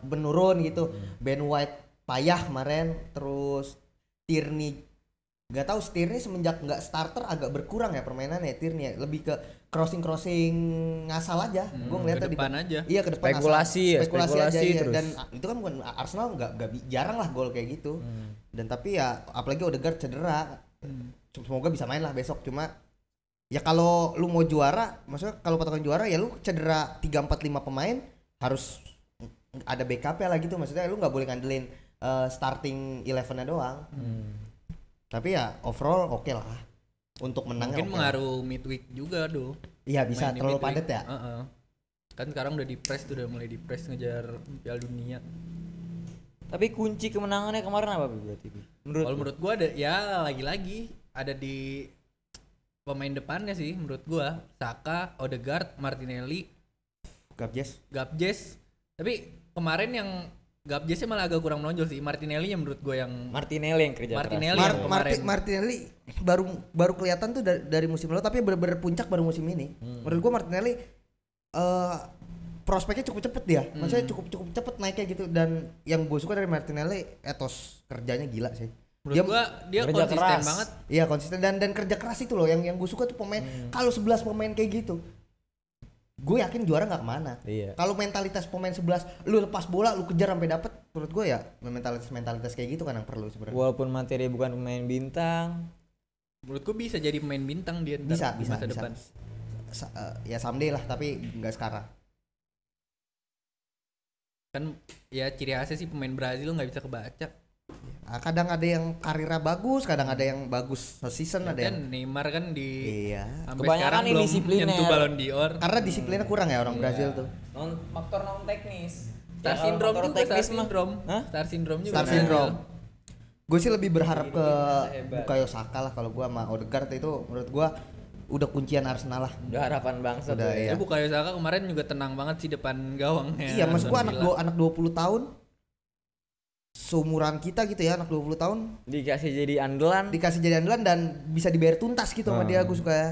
menurun gitu. Ben White payah kemarin, terus Tierney nggak tahu setirnya semenjak nggak starter agak berkurang ya permainannya tirnya, lebih ke crossing ngasal aja. Gue ngeliatnya ke depan aja. Iya ke depan spekulasi aja iya. terus. Dan itu kan bukan Arsenal nggak jarang lah gol kayak gitu. Dan tapi ya apalagi Odegaard cedera. Semoga bisa main lah besok, cuma ya kalau lu mau juara, maksudnya kalau patokan juara ya lu cedera 3 4 5 pemain harus ada backup-nya lah gitu. Maksudnya lu nggak boleh ngandelin starting 11-nya doang. Tapi ya overall oke lah untuk menangnya. Mungkin mengaruh midweek juga doh. Iya bisa terlalu padat ya. Kan sekarang udah udah mulai di press ngejar Piala Dunia. Tapi kunci kemenangannya kemarin apa berarti? Menurut gua ada ya lagi-lagi ada di pemain depannya sih menurut gua. Saka, Odegaard, Martinelli, Gabjes. Tapi kemarin yang Gabjesnya malah agak kurang menonjol sih. Martinelli yang menurut gue yang kerja keras. Martinelli baru kelihatan tuh dari musim lalu, tapi bener-bener puncak baru musim ini. Menurut gue Martinelli prospeknya cukup cepet dia. Maksudnya cukup cepet naiknya gitu. Dan yang gue suka dari Martinelli etos kerjanya gila sih. Menurut dia konsisten keras banget. Iya konsisten dan kerja keras itu loh yang gue suka tuh pemain. Kalau 11 pemain kayak gitu, gue yakin juara nggak kemana. Iya. Kalau mentalitas pemain 11, lu lepas bola, lu kejar sampai dapet, menurut gue ya mentalitas kayak gitu kan yang perlu sebenarnya. Walaupun materi bukan pemain bintang, menurut gue bisa jadi pemain bintang dia bisa masa depan. Ya someday lah, tapi nggak sekarang. Kan ya ciri khasnya sih pemain Brazil nggak bisa kebaca. Kadang ada yang karirnya bagus, kadang ada yang bagus season, ada yang Neymar kan sampai kebanyakan sekarang belum nyentuh Ballon d'Or karena disiplinnya kurang ya orang Brazil tuh. Faktor non teknis. Star syndrome juga. Star syndrome. Gue sih lebih berharap ke Bukayo Saka lah kalau gue sama Odegaard itu menurut gue udah kuncian Arsenal lah. Udah harapan bangsa udah ya. Bukayo Saka kemarin juga tenang banget sih depan gawangnya. Iya, maksud gue anak 20 tahun seumuran kita gitu ya, anak 20 tahun dikasih jadi andalan dan bisa dibayar tuntas gitu sama dia. Gue suka ya.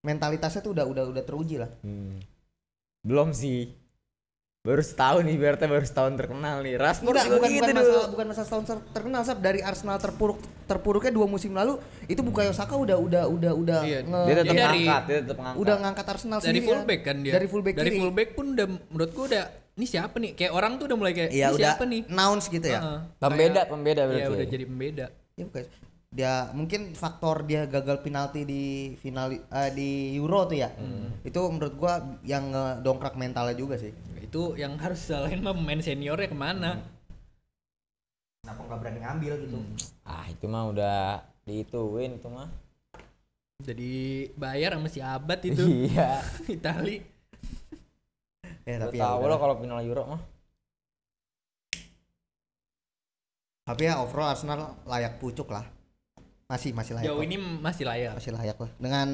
Mentalitasnya tuh udah teruji lah. Belum sih. Baru setahun terkenal nih. Rashford bukan masalah setahun terkenal, Sab. Dari Arsenal terpuruknya 2 musim lalu itu Bukayo Saka udah dia tetap ngangkat. Udah ngangkat Arsenal dari fullback kan dia. Dari fullback pun udah menurut gua udah ini siapa nih? Kayak orang tuh udah mulai kayak ini siapa nih? Announce gitu ya. Pembeda berarti. Iya, udah jadi pembeda. Ya bukan. Dia mungkin faktor dia gagal penalti di final di Euro tuh ya. Itu menurut gua yang ngedongkrak mentalnya juga sih. Itu yang harus salahin mah pemain seniornya kemana? Kenapa nggak berani ngambil gitu? Itu mah udah diituin itu mah. Jadi bayar sama si Abad itu. Iya. Itali. Ya tapi tahu lo kalau final Euro mah. Tapi ya overall Arsenal layak pucuk lah. Masih layak. Jauh ini masih layak. Masih layak lah. Dengan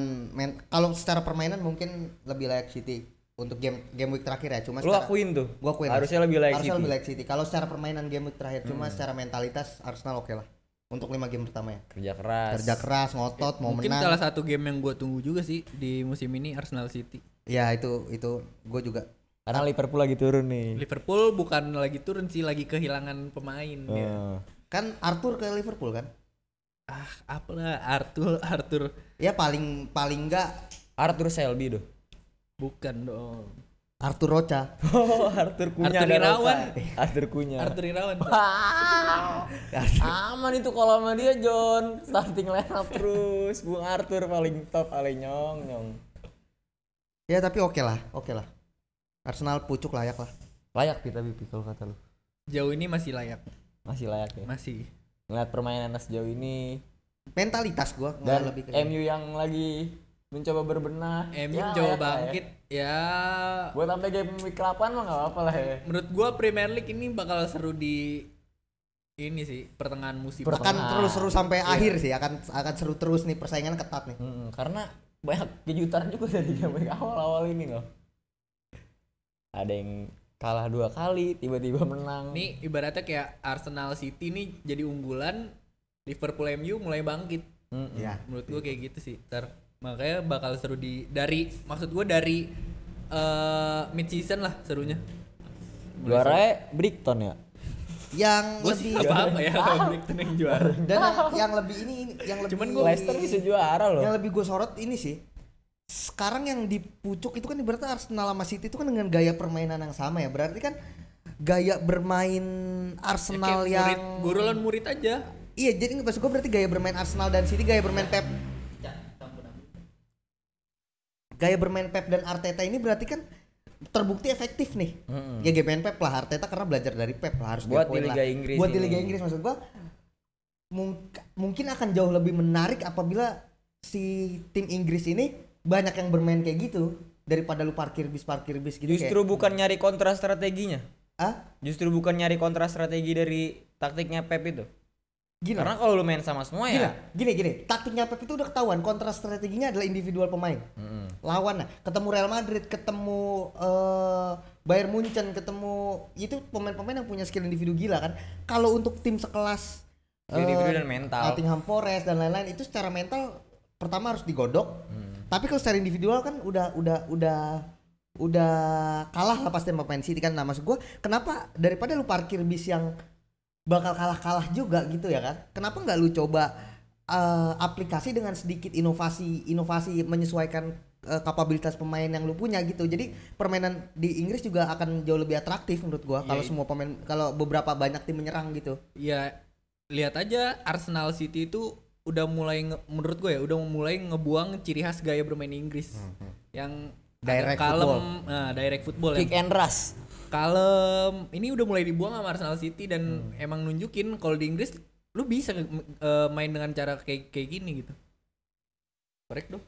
kalau secara permainan mungkin lebih layak City untuk game week terakhir ya. Cuma lu akuin tuh. Gua akuin. Harusnya lebih layak City. Kalau secara permainan game week terakhir, cuma secara mentalitas Arsenal oke lah. Untuk 5 game pertama ya. Kerja keras, ngotot, mau mungkin menang. Mungkin salah satu game yang gue tunggu juga sih di musim ini Arsenal City. Ya itu gue juga. Karena Liverpool lagi turun nih. Liverpool bukan lagi turun sih, lagi kehilangan pemain ya. Kan Arthur ke Liverpool kan? Apalah Arthur. Ya paling enggak Arthur Selby doh. Bukan dong. Arthur Roca. Arthur Kunya. Arthur Irawan. Aman itu kalau sama dia John. Starting line up terus. Bung Arthur paling top, paling nyong. Ya tapi oke lah. Arsenal pucuk layak lah. Layak kita Bipi kalau kata lu. Jauh ini masih layak. Masih layak ya. Masih. Ngeliat permainan sejauh ini. Mentalitas gua dan lebih MU yang lagi mencoba berbenah. MU mencoba bangkit ya. Buat sampai game week 8 mah enggak apa-apa lah ya. Menurut gua Premier League ini bakal seru di ini sih pertengahan musim. Akan terus seru sampai akhir sih, akan seru terus nih, persaingan ketat nih. Karena banyak kejutan juga dari game week awal-awal ini loh. Ada yang kalah 2 kali tiba-tiba menang. Nih ibaratnya kayak Arsenal City nih jadi unggulan, Liverpool MU mulai bangkit. Ya. Menurut gua kayak gitu sih. Makanya bakal seru dari mid season lah serunya. Juaranya Brighton ya. yang Gue sih lebih apa ya kalau Brighton yang juara. dan yang lebih ini yang lebih Cuman Leicester bisa juara loh. yang lebih gue sorot ini sih, sekarang yang dipucuk itu kan berarti Arsenal sama City itu kan dengan gaya permainan yang sama ya, berarti kan gaya bermain Arsenal Ya, yang guru lawan murid aja. iya, jadi maksud gue berarti gaya bermain Arsenal dan City, gaya bermain Pep dan Arteta ini berarti kan terbukti efektif nih. Ya game main Pep lah, Arteta karena belajar dari Pep lah, harus Buat di diakuin Liga lah. Inggris Buat di ini. Liga Inggris maksud gua mungkin akan jauh lebih menarik apabila si tim Inggris ini banyak yang bermain kayak gitu daripada lu parkir bis gitu. Justru bukan nyari kontra strateginya. Ah, Justru bukan nyari kontra strategi dari taktiknya Pep itu. gini. Karena kalau lu main sama semua ya. Gini. Taktiknya Pep itu udah ketahuan, kontra strateginya adalah individual pemain. Lawan ketemu Real Madrid, ketemu Bayern Munchen, ketemu itu pemain-pemain yang punya skill individu gila kan. Kalau untuk tim sekelas Individu dan mental. Nottingham Forest dan lain-lain itu secara mental pertama harus digodok. Tapi kalau secara individual kan udah kalah lah pasti sama pemain City kan. Nah maksud gue kenapa daripada lu parkir bis yang bakal kalah juga gitu ya kan, kenapa nggak lu coba aplikasi dengan sedikit inovasi menyesuaikan kapabilitas pemain yang lu punya gitu. Jadi permainan di Inggris juga akan jauh lebih atraktif menurut gua kalau semua pemain, kalau beberapa banyak tim menyerang gitu. Ya lihat aja Arsenal City itu udah mulai menurut gue ya udah mulai ngebuang ciri khas gaya bermain Inggris yang Direct agak kalem, football. direct football Kick ya. and rush. Kalem. Ini udah mulai dibuang sama Arsenal City dan emang nunjukin kalau di Inggris lu bisa main dengan cara kayak gini gitu. Korek dong.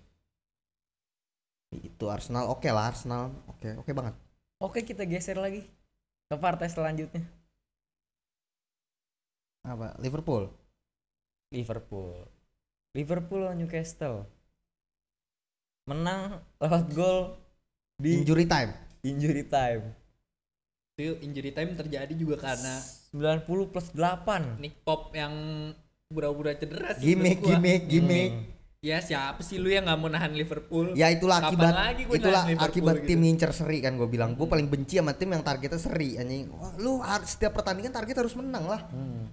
Itu Arsenal oke lah, Arsenal oke banget. Oke, kita geser lagi ke partai selanjutnya. Apa? Liverpool. Liverpool lawan Newcastle. Menang lewat gol di Injury time. Itu injury time terjadi juga karena 90+8. Nick Pop yang pura-pura cedera sih. menurut gua. Gimmick. Ya siapa sih lu yang nggak mau nahan Liverpool? Ya itulah Kapan lagi gua itulah nahan Liverpool akibat gitu? tim ngincer seri kan, gue bilang. Gue paling benci sama tim yang targetnya seri anjing. Wah, lu setiap pertandingan target harus menang lah.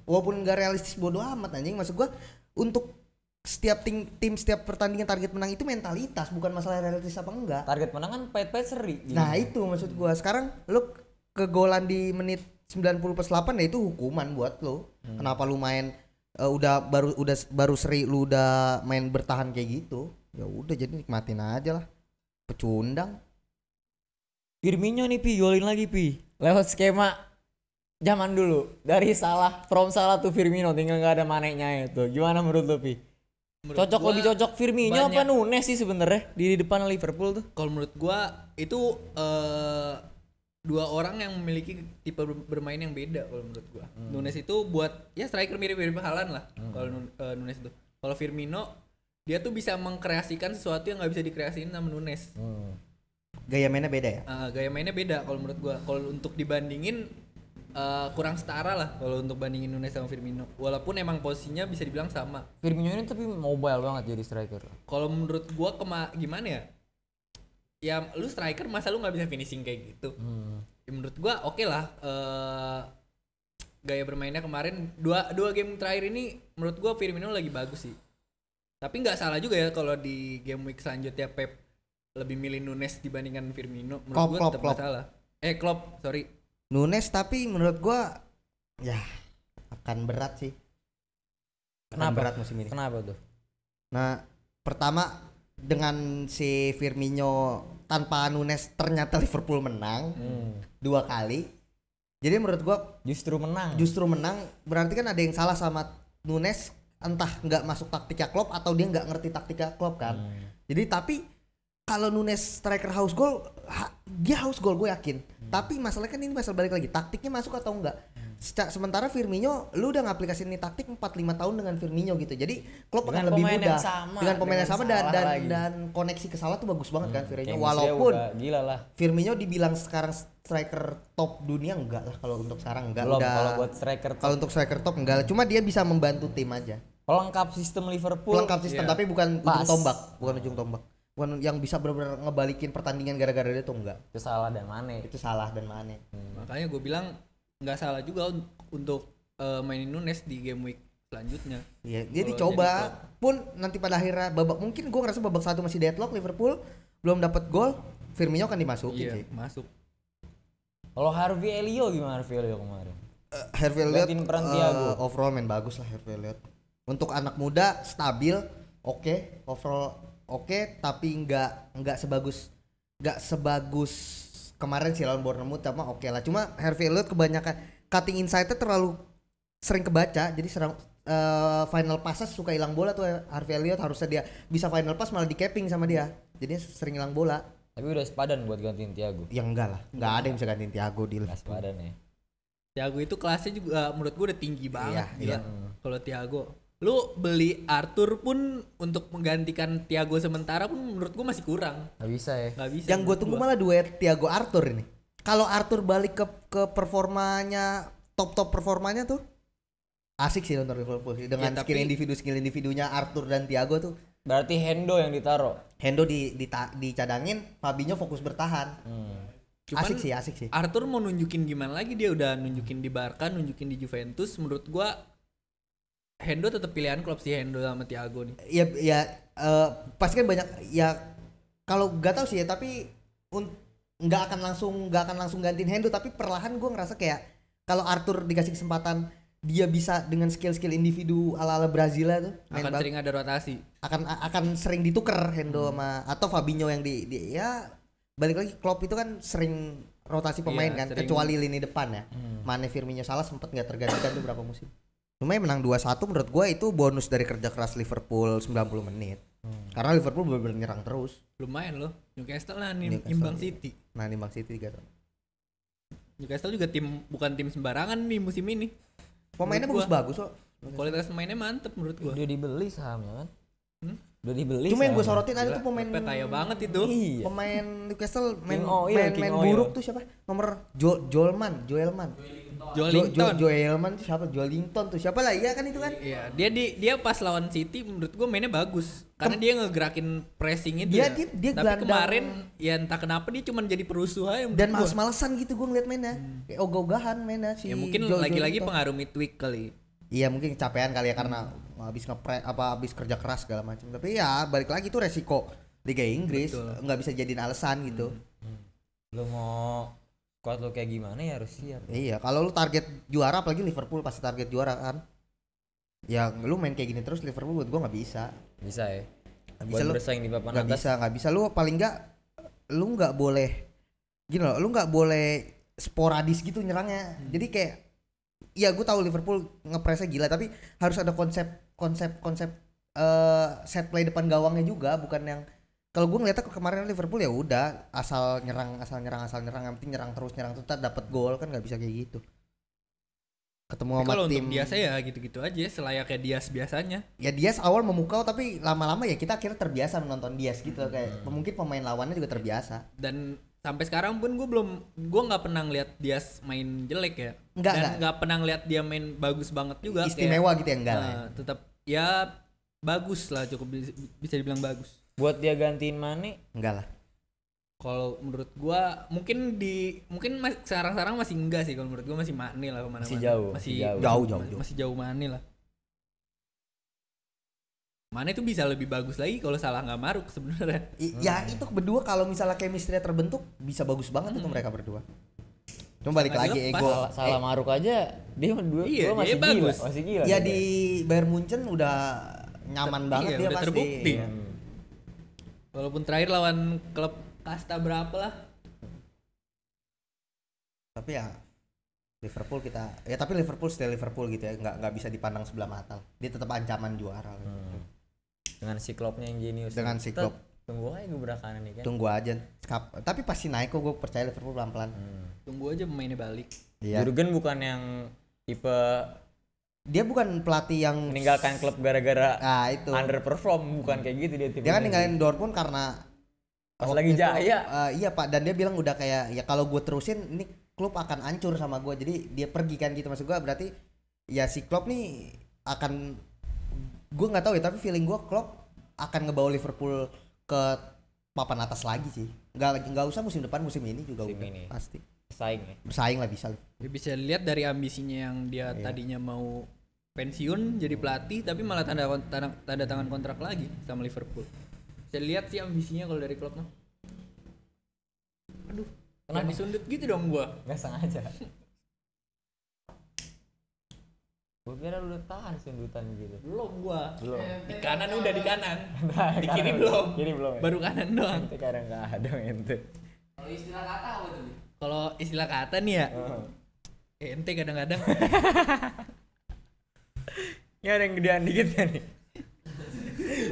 Walaupun nggak realistis bodo amat anjing. Maksud gue untuk setiap tim setiap pertandingan target menang itu mentalitas, bukan masalah realistis apa enggak. Target menang kan pahit-pahit seri. Nah, itu maksud gue. Sekarang lu kegolan di menit 90+8 ya itu hukuman buat lu. Kenapa lu main baru seri lu udah main bertahan kayak gitu? Ya udah jadi nikmatin aja lah. Pecundang. Firmino nih jualin lagi lewat skema zaman dulu, dari from Salah tuh Firmino, tinggal nggak ada Manenya itu. Gimana menurut lu Menurut cocok, gua lebih cocok Firmino apa Nunes sih sebenarnya di depan Liverpool tuh? Kalau menurut gua itu dua orang yang memiliki tipe bermain yang beda kalau menurut gua. Nunes itu buat ya striker mirip-mirip Haaland lah. Kalau Nunes itu. Kalau Firmino dia tuh bisa mengkreasikan sesuatu yang nggak bisa dikreasiin sama Nunes. Gaya mainnya beda ya? Gaya mainnya beda kalau menurut gua. Kalau untuk dibandingin kurang setara lah kalau untuk bandingin Nunes sama Firmino. Walaupun emang posisinya bisa dibilang sama. Firmino ini tapi mobile banget jadi striker. Kalau menurut gua gimana ya? Ya lu striker masa lu nggak bisa finishing kayak gitu. Ya, menurut gua oke lah. Gaya bermainnya kemarin dua game terakhir ini menurut gua Firmino lagi bagus sih. Tapi nggak salah juga ya kalau di game week selanjutnya Pep lebih milih Nunes dibandingkan Firmino. Menurut gua tetap nggak salah. Klopp, sorry. Nunes tapi menurut gua ya akan berat sih. Akan berat musim ini. Kenapa tuh? Nah, pertama dengan si Firmino tanpa Nunes ternyata Liverpool menang 2 kali. Jadi menurut gua justru menang berarti kan ada yang salah sama Nunes, entah nggak masuk taktiknya Klopp atau dia nggak ngerti taktiknya Klopp kan. Jadi tapi kalau Nunes striker house goal, dia house goal gue yakin. Tapi masalahnya kan ini masalah balik lagi, taktiknya masuk atau enggak. Sementara Firmino, lu udah ngaplikasiin ini taktik 4-5 tahun dengan Firmino gitu. Jadi Klopp akan lebih mudah dengan pemain yang sama dan koneksi ke Salah tuh bagus banget kan Firmino. Walaupun gila lah. Firmino dibilang sekarang striker top dunia enggak lah, kalau untuk sekarang enggak. Belum, kalau buat striker top. Kalau untuk striker top enggak lah. Cuma dia bisa membantu tim aja. Pelengkap sistem Liverpool. Pelengkap sistem tapi bukan ujung tombak, bukan yang bisa benar-benar ngebalikin pertandingan gara-gara dia tuh enggak. Itu Salah dan Mane. Makanya gue bilang nggak salah juga untuk mainin Nunes di game week selanjutnya. Iya, dia dicoba pun nanti pada akhirnya babak, mungkin gue ngerasa babak 1 masih deadlock, Liverpool belum dapat gol, Firmino kan dimasukin sih. Masuk. Kalau Harvey Elliott gimana Harvey Elliott kemarin? Harvey Elliott Gantiin peran Thiago. Overall main bagus lah Harvey Elliott. Untuk anak muda stabil, oke. Overall oke, tapi nggak sebagus kemarin sih lawan Bournemouth, sama oke lah. Cuma Harvey Elliott kebanyakan cutting inside-nya terlalu sering kebaca, jadi final pass suka hilang bola tuh. Harvey Elliott harusnya dia bisa final pass malah di capping sama dia, jadi sering hilang bola. Tapi udah sepadan buat gantiin Thiago. Ya enggak lah, nggak ada yang bisa gantiin Thiago di Nggak Liverpool. sepadan ya. Thiago itu kelasnya juga menurut gue udah tinggi banget. Iya. Kalau Thiago, lu beli Arthur pun untuk menggantikan Thiago sementara pun menurut gue masih kurang. Nggak bisa ya. Nggak bisa. Yang gue tunggu malah duet Thiago Arthur ini. Kalau Arthur balik ke performanya, top performanya tuh asik sih untuk Liverpool sih. Dengan Ya, tapi skill individunya Arthur dan Thiago tuh. Berarti Hendo yang ditaruh. Hendo dicadangin, Fabinho fokus bertahan. Cuman Asik sih. Arthur mau nunjukin gimana lagi, dia udah nunjukin di Barca, nunjukin di Juventus. Menurut gua Hendo tetap pilihan klub sih, Hendo sama Thiago nih. Ya pasti kan banyak ya, kalau nggak tahu sih ya, tapi nggak akan langsung gantiin Hendo, tapi perlahan gue ngerasa kayak kalau Arthur dikasih kesempatan dia bisa dengan skill individu ala Brazil tuh Akan sering ada rotasi. akan sering ditukar Hendo sama atau Fabinho yang di ya balik lagi, Klopp itu kan sering rotasi pemain Iya, kan, sering. kecuali lini depan ya. Mane, Firmino salah sempet nggak tergantikan tuh berapa musim. Cuma yang menang 2-1 menurut gue itu bonus dari kerja keras Liverpool 90 menit. Karena Liverpool benar-benar nyerang terus. Lumayan loh. Newcastle lah Newcastle. imbang City. Nah, nimbang City 3-1. Newcastle juga bukan tim sembarangan nih musim ini. Pemainnya Menurut bagus-bagus kok. Kualitas pemainnya mantep menurut gua. Udah dibeli sahamnya kan? Hmm? Udah dibeli. Cuma yang gue sahamnya. sorotin ada tuh pemain Pepe kaya banget itu. Iya. pemain Newcastle main King Oil. buruk tuh siapa? Nomor Joelman. Joelman tuh siapa? Joelinton tuh siapa lah? Iya kan itu kan? Iya, dia pas lawan City menurut gua mainnya bagus. Karena dia ngegerakin pressing itu. Dia- ya. dia Tapi gelandang. kemarin ya entah kenapa dia cuma jadi perusuh aja menurut Dan gua. males-malesan gitu gue ngeliat mainnya. Kayak ogah-ogahan mainnya si Ya mungkin Joelinton. lagi-lagi pengaruh midweek kali. Iya, mungkin kecapean kali ya karena habis kerja keras segala macam. Tapi ya balik lagi tuh resiko Liga Inggris, nggak bisa jadiin alasan gitu. Lu mau squad lu kayak gimana ya harus siap. Iya, kalau lu target juara, apalagi Liverpool pasti target juara kan. Ya lu main kayak gini terus Liverpool buat gua nggak bisa. Bisa ya. Nggak Buat bisa lu. bersaing di papan Nggak atas. bisa. Lu paling nggak, lu nggak boleh gini loh, lu nggak boleh sporadis gitu nyerangnya. Jadi kayak, ya gue tahu Liverpool ngepresnya gila, tapi harus ada konsep set play depan gawangnya juga, bukan yang kalau gue ngeliatnya kemarin Liverpool ya udah asal nyerang, yang penting nyerang terus ntar dapat gol, kan nggak bisa kayak gitu. Ketemu Tapi sama kalau tim untuk biasa ya gitu-gitu aja, selayaknya Diaz biasanya. ya, Diaz awal memukau tapi lama-lama ya kita akhirnya terbiasa menonton Diaz gitu, kayak mungkin pemain lawannya juga terbiasa. Dan sampai sekarang pun gue nggak pernah ngeliat Diaz main jelek ya. Enggak. Dan nggak pernah ngeliat dia main bagus banget juga. Istimewa gitu ya, enggak lah ya. Tetap ya bagus lah, cukup bisa dibilang bagus. Buat dia gantiin Mane, Enggak lah. Kalau menurut gua mungkin sekarang masih enggak sih, kalau menurut gua masih Mane lah kemana-mana. Masih jauh, jauh. Masih jauh Mane lah. Mane tuh bisa lebih bagus lagi kalau salah nggak maruk sebenarnya. Ya itu berdua kalau misalnya chemistry terbentuk bisa bagus banget itu mereka berdua. Cuma balik Sangat lagi dilepas. ego. salah Maruk aja dia dua Iya, masih dia gila, bagus. masih gila. Ya dia. di Bayern Munchen udah nyaman banget Iya, dia udah pasti. terbukti. Iya. Walaupun terakhir lawan klub kasta berapa lah. Tapi ya Liverpool tapi Liverpool still Liverpool gitu ya, nggak bisa dipandang sebelah mata. Dia tetap ancaman juara. Dengan si Kloppnya yang jenius. Dengan si Klopp. Tunggu aja gebrakannya nih kan. Tunggu aja. Tapi pasti naik kok, gue percaya Liverpool pelan-pelan. Tunggu aja pemainnya balik. Iya. Jurgen bukan yang tipe Dia bukan pelatih yang meninggalkan klub gara-gara itu. underperform, bukan kayak gitu dia tipe. Dia kan ninggalin Dortmund karena pas waktu lagi itu, jaya. iya Pak, dan dia bilang udah kayak ya kalau gue terusin ini klub akan hancur sama gue, jadi dia pergi kan gitu. Maksud gue berarti ya si Klopp nih akan, gue nggak tahu ya, tapi feeling gue Klopp akan ngebawa Liverpool ke papan atas lagi sih. Nggak usah musim depan, musim ini juga Musim udah ini. pasti. Bersaing lah bisa. Ya bisa lihat dari ambisinya yang dia tadinya mau pensiun jadi pelatih tapi malah tanda tangan kontrak lagi sama Liverpool. Bisa lihat sih ambisinya kalau dari klub mah. Aduh, kenapa disundut gitu dong gua? Nggak sengaja. Gue kira lu tahan sundutan gitu. Belum gua. Belum. Di kanan udah di kanan. Di Kanan kiri belum. belum. Kiri belum. Ya? Baru kanan doang. Ente kadang kadang ente. Kalau istilah kata apa tuh? Kalau istilah kata nih ya. Ente kadang-kadang. Ini ada yang gedean dikit kan nih.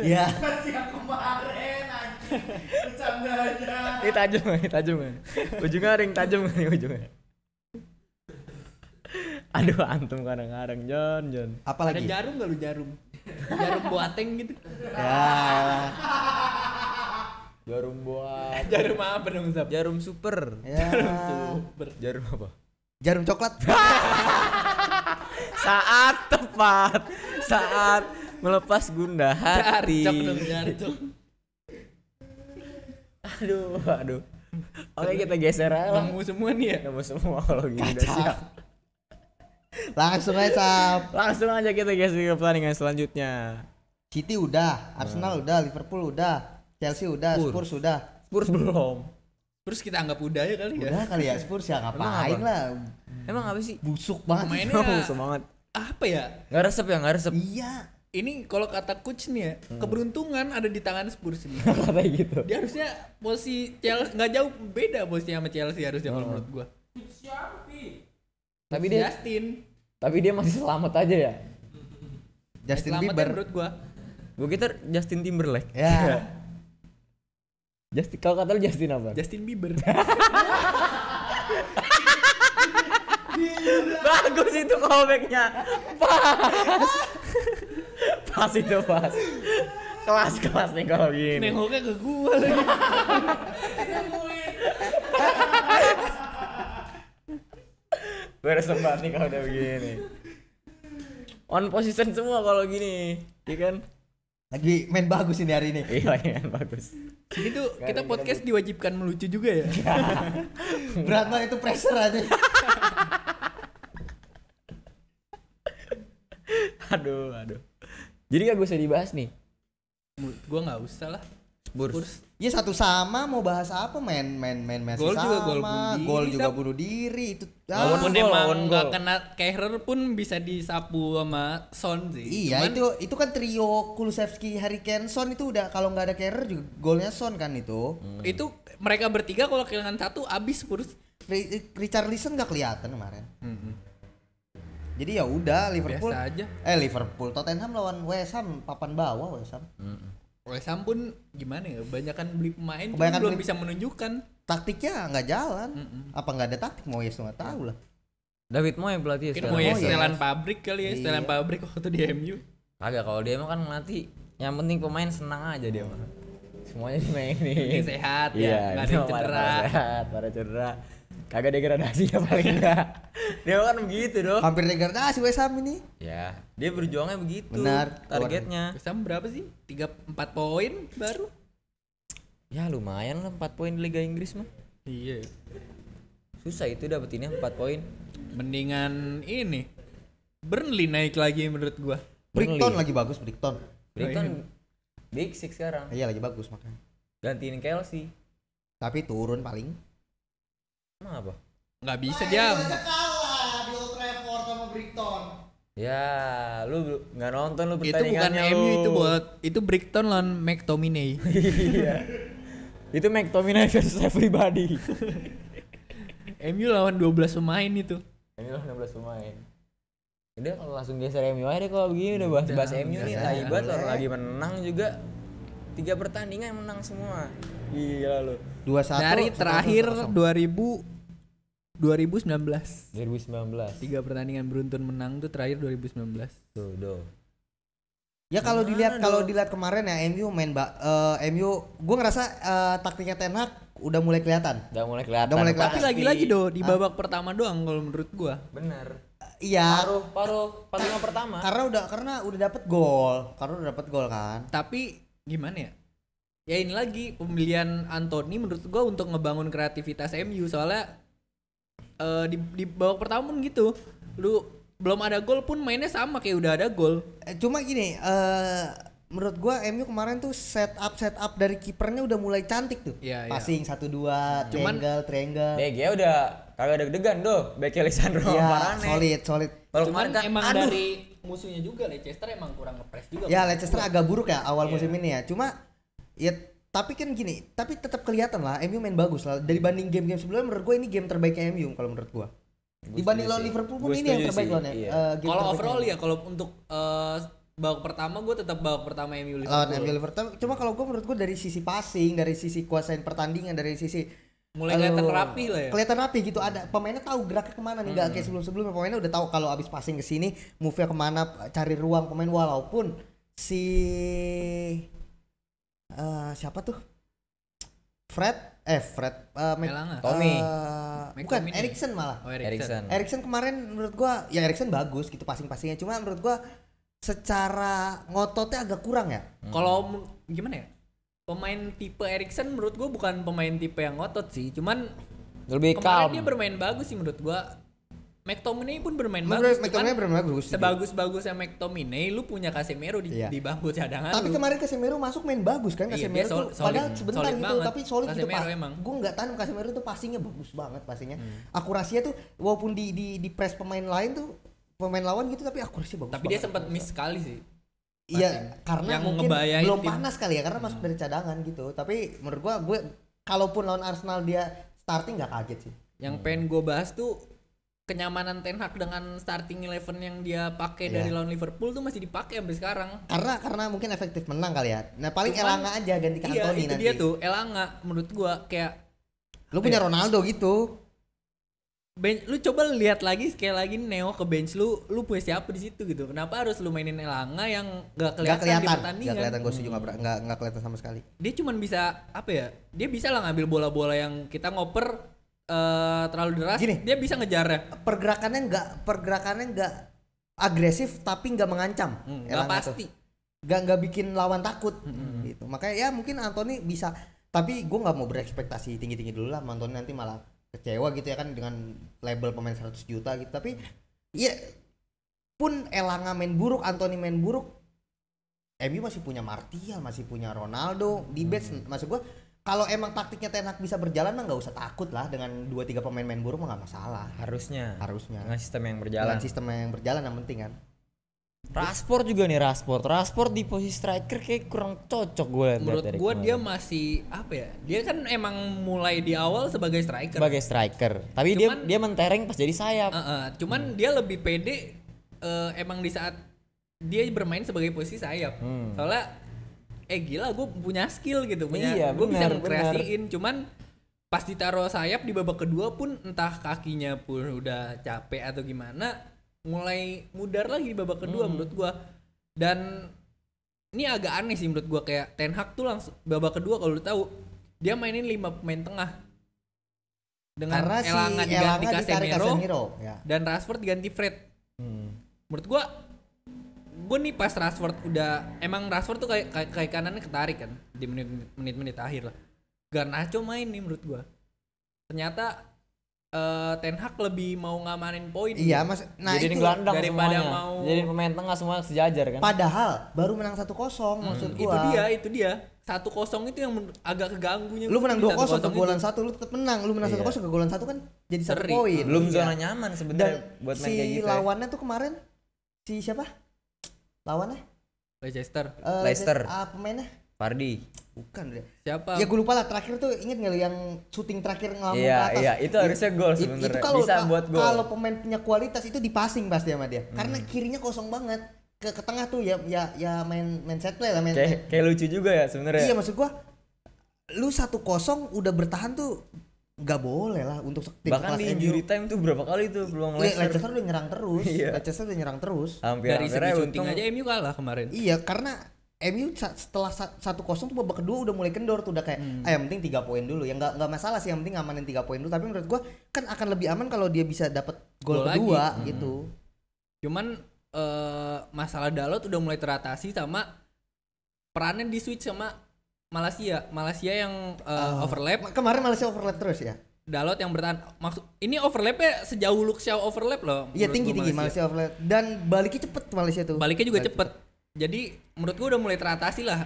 Iya. Yang kemarin anjing. Bercanda aja. Ini tajam kan. Ujungnya ada yang tajam kan nih ujungnya. Aduh antum kadang-kadang John. Ada Apalagi? jarum gak lu jarum? Jarum buateng gitu. Ya. Jarum buat. Jarum apa dong Zap? Jarum super. Ya. Super. Jarum apa? Jarum coklat. Saat tepat. Saat melepas gundah hati. Jarcok dong jarcok. Aduh. Oke kita geser aja lah. Nemu semua nih ya. Nemu semua kalau gini udah siap. Langsung aja Sap. Langsung aja kita geser ke pertandingan selanjutnya. City udah, Arsenal udah, Liverpool udah, Chelsea udah, Spurs udah. Spurs belum. Terus kita anggap udah ya kali ya. Udah kali ya Spurs ya ngapain apa? lah. Emang apa sih? Busuk banget. Mainnya Semangat. apa ya? Nggak resep ya, nggak resep. Iya. Ini kalau kata coach nih ya, keberuntungan ada di tangan Spurs nih. Kayak gitu. Dia harusnya posisi Chelsea nggak jauh beda posisinya sama Chelsea harusnya kalau menurut gua. Tapi dia masih selamat aja ya. Justin Selamat ya Bieber. menurut gua. Gue kira Justin Timberlake. Ya. Justin, kalau kata lu Justin apa? Justin Bieber. Bagus itu callbacknya. Pas itu pas. Kelas nih kalau gini. Nengoknya ke gua lagi. Gue resep banget nih kalau udah begini. On position semua kalau gini, iya kan? Lagi main bagus ini hari ini. Iya kan bagus. Ini tuh kita podcast diwajibkan melucu juga ya. Berat banget itu pressure aja. Aduh. Jadi gak usah dibahas nih. Menurut gua nggak usah lah. Spurs. Ya satu sama mau bahas apa main masih Gol sama. juga gol bunuh diri, Gol juga Sap. bunuh diri itu. Walaupun Lawan emang gol. nggak kena Kehrer pun bisa disapu sama Son sih. Iya Cuman itu kan trio Kulusevski, Harry Kane, Son itu udah kalau nggak ada Kehrer juga golnya Son kan itu. itu mereka bertiga kalau kehilangan satu abis Spurs. Richarlison nggak kelihatan kemarin. Jadi ya udah Liverpool. Biasa aja. Liverpool Tottenham lawan West Ham papan bawah West Ham. West Ham pun gimana ya? Kebanyakan beli pemain cuma Kebanyakan belum beli- bisa menunjukkan. Taktiknya nggak jalan. Apa nggak ada taktik mau ya nggak tahu lah. David Moyes pelatih Mungkin sekarang. mau ya Moyes. setelan pabrik kali ya, Iya. setelan pabrik waktu di MU. Kagak, kalau dia mah kan ngelatih. Yang penting pemain senang aja dia mah. Semuanya dimainin. Penting sehat ya, Iya, nggak ada yang pada cedera. sehat, pada cedera. Kagak degradasi ya paling enggak. Dia kan begitu dong. Hampir degradasi West Ham ini. Ya, dia berjuangnya begitu. Benar. Targetnya. West Ham berapa sih? 3-4 poin baru. Ya lumayan lah 4 poin di Liga Inggris mah. Iya. Susah itu dapetinnya 4 poin. Mendingan ini Burnley naik lagi menurut gua. Brighton lagi bagus Brighton. Brighton Big Six sekarang. Iya lagi bagus makanya. Gantiin Chelsea. Tapi turun paling. Emang apa? Nggak bisa dia. Kalah di Old Trafford sama Brighton. Ya, lu nggak nonton lu Itu bukan pertandingannya MU lu. itu buat itu Brighton lawan McTominay. Iya. Itu McTominay versus everybody. MU lawan 12 pemain itu. Ini lah 16 pemain. Udah kalau langsung geser MU aja deh kalau begini udah bahas MU nih. geser Tai aja. banget orang lagi menang juga. 3 pertandingan menang semua. Gila lu. 2-1 Dari terakhir 1-0. 2019. 2019. 3 pertandingan beruntun menang tuh terakhir 2019. Tuh, do. Ya kalau Gimana dilihat kemarin ya MU MU gua ngerasa taktiknya Ten Hag udah mulai kelihatan. Udah mulai kelihatan. Udah mulai Tapi kelihatan. lagi-lagi di babak pertama doang kalau menurut gua. Bener. Iya. Paruh 45 pertama. Karena udah dapet gol. Karena udah dapet gol kan. Tapi gimana ya? Ya ini lagi pemilihan Anthony menurut gua untuk ngebangun kreativitas MU soalnya di babak pertama pun gitu. Lu belum ada gol pun mainnya sama kayak udah ada gol. Cuma gini, menurut gua MU kemarin tuh setup dari kipernya udah mulai cantik tuh. Iya, Passing 1-2, Cuman triangle. DG udah kagak deg-degan tuh. Bek Lisandro Iya, Varane. solid. Kalau Cuman kemarin kan emang dari musuhnya juga Leicester emang kurang ngepres juga. Ya Leicester agak buruk ya awal Iya. musim ini ya. Cuma ya tapi kan gini, tapi tetap kelihatan lah MU main bagus lah. Dari banding game-game sebelumnya menurut gua ini game terbaiknya MU kalau menurut gua. Dibanding lawan Liverpool pun ini yang terbaik lawan Iya. game Kalau terbaik overall MU. ya kalau untuk babak pertama gue tetap babak pertama MU lawan Liverpool. MU Liverpool. Cuma kalau gua menurut gua dari sisi passing, dari sisi kuasain pertandingan, dari sisi Mulai kelihatan rapi lah ya. Kelihatan rapi gitu, ada pemainnya tahu geraknya kemana nih, nggak kayak sebelum-sebelumnya pemainnya udah tahu kalau abis passing ke sini move-nya kemana, cari ruang pemain. Walaupun si siapa tuh Fred Elanga. Tommy. bukan McTominay. Erikson malah. Oh, Erikson. Erikson kemarin menurut gua ya Erikson bagus gitu passing-passingnya, cuma menurut gua secara ngototnya agak kurang ya. Kalau gimana ya? Pemain tipe Erikson menurut gue bukan pemain tipe yang ngotot sih, cuman Lebih kemarin calm. dia bermain bagus sih menurut gue. McTominay pun bermain Menurut bagus, McTominay bermain bagus. sebagus-bagusnya McTominay, lu punya Casemiro Iya. di bangku cadangan. Tapi lu. kemarin Casemiro masuk main bagus kan, Iya, Casemiro dia tuh solid, padahal sebentar solid gitu banget. tapi solid gitu Casemiro Pak. emang. Gue nggak tahu Casemiro tuh passingnya bagus banget passingnya. Akurasinya tuh walaupun di press pemain lain tuh pemain lawan gitu tapi akurasinya bagus. Tapi dia sempat miss sekali sih. Iya, karena yang mungkin ngebayangin belum tim. panas kali ya karena masuk dari cadangan gitu. Tapi menurut gue kalaupun lawan Arsenal dia starting nggak kaget sih. Yang pengen gue bahas tuh kenyamanan Ten Hag dengan starting 11 yang dia pakai Iya. dari lawan Liverpool tuh masih dipakai sampai sekarang. Karena mungkin efektif menang kali ya. Nah paling Cuman, Elanga aja ganti ke Iya, Anthony itu nanti. dia tuh Elanga menurut gua kayak Lu punya Ronaldo gitu. lu coba lihat lagi sekali lagi neo ke bench lu punya siapa di situ gitu. Kenapa harus lu mainin Elanga yang gak Nggak kelihatan di kelihatan. pertandingan? Nggak kelihatan, gue setuju nggak kelihatan sama sekali. Dia cuman bisa apa ya? Dia bisa lah ngambil bola-bola yang kita ngoper terlalu deras. Gini. Dia bisa ngejar. Pergerakannya nggak agresif tapi nggak mengancam. Nggak Elanga pasti. tuh. Nggak bikin lawan takut gitu. Makanya ya mungkin Anthony bisa, tapi gue nggak mau berekspektasi tinggi dulu lah. Anthony nanti malah kecewa gitu ya kan dengan label pemain 100 juta gitu. Tapi ya pun Elanga main buruk, Anthony main buruk, MU masih punya Martial, masih punya Ronaldo di bench. Maksud gue kalau emang taktiknya Ten Hag bisa berjalan mah nggak usah takut lah dengan 2-3 pemain main buruk mah nggak masalah. Harusnya. Harusnya. Dengan sistem yang berjalan. Dengan sistem yang berjalan yang penting kan. Rashford juga nih Rashford di posisi striker kayak kurang cocok gue liat Menurut dari gua kemarin. dia masih apa ya? Dia kan emang mulai di awal sebagai striker. sebagai striker. Tapi Cuman- dia mentereng pas jadi sayap. Cuman dia lebih pede emang di saat dia bermain sebagai posisi sayap. Soalnya gila gue punya skill gitu, Iya, gue bisa benar, ngekreasiin. Cuman pas ditaruh sayap di babak kedua pun entah kakinya pun udah capek atau gimana, mulai mudar lagi di babak kedua menurut gue. Dan ini agak aneh sih menurut gue, kayak Ten Hag tuh langsung babak kedua kalau lu tahu dia mainin 5 pemain tengah. Dengan Karena si Elanga diganti Elanga ditarik Casemiro Casemiro ya. dan Rashford diganti Fred. Menurut gua nih pas Rashford udah, emang Rashford tuh kayak kanannya ketarik kan di menit-menit akhir lah. Garnacho main nih menurut gua. Ternyata Ten Hag lebih mau ngamanin poin. Iya, Mas. Nah, jadi itu gelandang daripada semuanya. mau- Jadi pemain tengah semua sejajar kan. padahal baru menang 1-0 maksud gua. Itu dia. 1-0 itu yang agak keganggunya. Lu menang 2-0 1-0 kegolan itu. 1 lu tetap menang. Lu menang 1-0 kegolan 1 kan jadi 1 Seri. poin. Belum Iya. zona nyaman Dan sebenarnya buat main si kayak gitu. lawannya tuh kemarin si siapa? Lawannya? Leicester. Leicester. Pemainnya? Fardi. Bukan deh. Siapa? Ya gue lupa lah, terakhir tuh inget nggak lu yang syuting terakhir ngelamun Iya, ke atas. iya, itu harusnya gol Itu sebenarnya. kalau Bisa buat gol. kalau pemain punya kualitas itu dipasing pasti sama dia. Karena kirinya kosong banget. Ke tengah tuh ya main set play lah, main. Kayak lucu juga ya sebenarnya. Iya, maksud gua lu 1-0 udah bertahan tuh nggak boleh lah untuk tim Bahkan di sekelas injury MU. time tuh berapa kali tuh peluang Leicester Leicester. udah nyerang terus. Iya. Leicester udah nyerang terus. Dari segi Hampir-hampir shooting untung aja MU kalah kemarin. Iya, karena MU setelah 1-0 tuh babak kedua udah mulai kendor tuh, udah kayak yang penting 3 poin dulu. Ya nggak masalah sih, yang penting ngamanin 3 poin dulu, tapi menurut gua kan akan lebih aman kalau dia bisa dapat gol Gol kedua lagi. gitu. Cuman masalah Dalot udah mulai teratasi sama perannya di switch sama Malaysia yang overlap. Kemarin Malaysia overlap terus ya. Dalot yang bertahan. Maksud ini overlapnya sejauh Luke Shaw overlap loh. Iya menurut tinggi gua Malaysia overlap dan baliknya cepet Malaysia tuh. Baliknya juga cepet. Jadi menurut gua udah mulai teratasi lah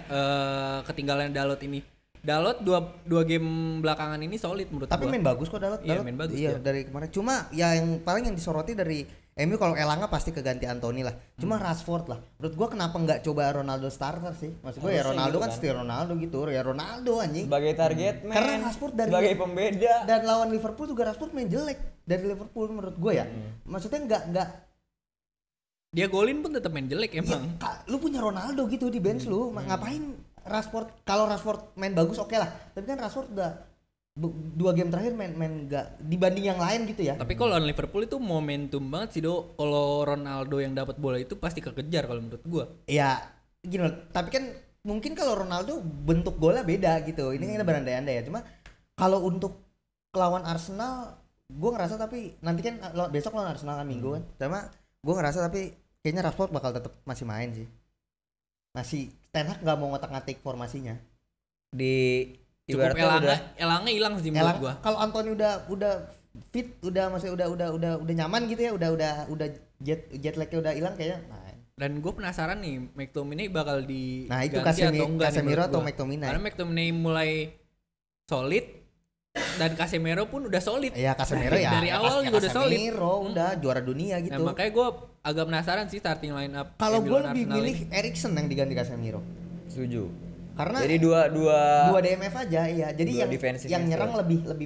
ketinggalan Dalot ini. Dalot dua game belakangan ini solid menurut Tapi gua. main bagus kok Dalot. Iya, main bagus Iya dia. dari kemarin. Cuma ya yang paling yang disoroti dari MU kalau Elanga pasti keganti Anthony lah. Cuma Rashford lah. Menurut gua kenapa nggak coba Ronaldo starter sih? Maksud gua ya Harusnya Ronaldo gitu kan kan. setia Ronaldo gitu. Ya Ronaldo anjing. Sebagai target man. Karena Rashford dari sebagai pembeda. dan lawan Liverpool juga Rashford main jelek dari Liverpool menurut gua ya. Maksudnya nggak Dia golin pun tetap main jelek ya, emang. lu punya Ronaldo gitu di bench lu. Ngapain Rashford? Kalau Rashford main bagus oke lah. Tapi kan Rashford udah 2 game terakhir main nggak dibanding yang lain gitu ya. Tapi kalau lawan Liverpool itu momentum banget sih Do. Kalau Ronaldo yang dapat bola itu pasti kekejar kalau menurut gua. Ya gini loh, tapi kan mungkin kalau Ronaldo bentuk golnya beda gitu. Ini kan kita berandai-andai ya. Cuma kalau untuk lawan Arsenal gue ngerasa tapi nanti kan besok lawan Arsenal kan Minggu kan. Cuma gue ngerasa tapi kayaknya Rashford bakal tetap masih main sih. Masih Ten Hag nggak mau ngotak-ngatik formasinya. Di Cukup ibaratnya Elanga hilang sih menurut gua. Kalau Anthony udah fit, maksudnya udah nyaman gitu ya, udah jet lagnya udah hilang kayaknya. Dan gue penasaran nih McTominay bakal di Nah itu ganti atau enggak nih Casemiro menurut atau gua. McTominay. Karena McTominay mulai solid dan Casemiro pun udah solid. Iya Casemiro ya. Dari awal juga udah solid. Casemiro udah juara dunia gitu. Nah, makanya gue agak penasaran sih starting line up. Kalau gue Milan lebih Arsenal milih ini. Eriksen yang diganti Casemiro. setuju. Karena Jadi dua dua DMF aja iya. Jadi dua yang defensive nyerang midfield.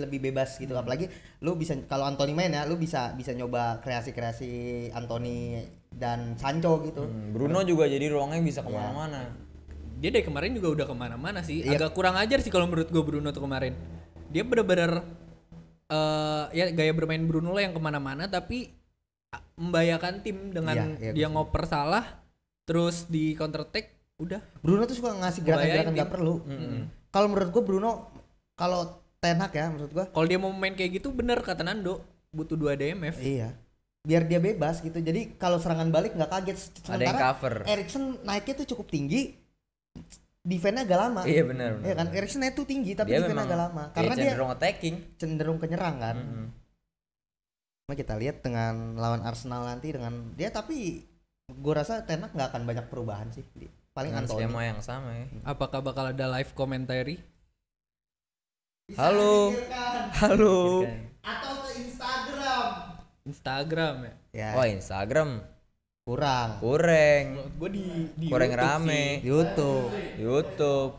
lebih bebas gitu. Apalagi lu bisa kalau Anthony main ya, lu bisa nyoba kreasi-kreasi Anthony dan Sancho gitu. Bruno juga jadi ruangnya bisa kemana-mana. Dia dari kemarin juga udah kemana-mana sih. Iya. Agak kurang ajar sih kalau menurut gue Bruno tuh kemarin. Dia bener-bener ya gaya bermain Bruno lah yang kemana-mana tapi membahayakan tim dengan Iya, dia ngoper salah terus di counter attack udah. Bruno tuh suka ngasih gerakan-gerakan Ngebayain nggak perlu. Kalau menurut gua Bruno kalau Ten Hag ya menurut gua Kalau dia mau main kayak gitu bener kata Nando butuh 2 DMF. iya. Biar dia bebas gitu. Jadi kalau serangan balik nggak kaget. Ada yang cover. Eriksen naiknya tuh cukup tinggi. Defense-nya agak lama. Iya benar. Iya kan Eriksen naik tuh tinggi tapi Dia defense-nya memang agak lama. Karena dia cenderung attacking. cenderung penyerang kan. Cuma kita lihat dengan lawan Arsenal nanti dengan dia tapi gua rasa Ten Hag nggak akan banyak perubahan sih. Paling Dengan Anthony. skema yang sama ya. Apakah bakal ada live commentary? Halo. Halo. Atau ke Instagram. Instagram ya. Ya Wah, Instagram kurang. kurang. Gue di Kurang YouTube rame. sih. YouTube. YouTube.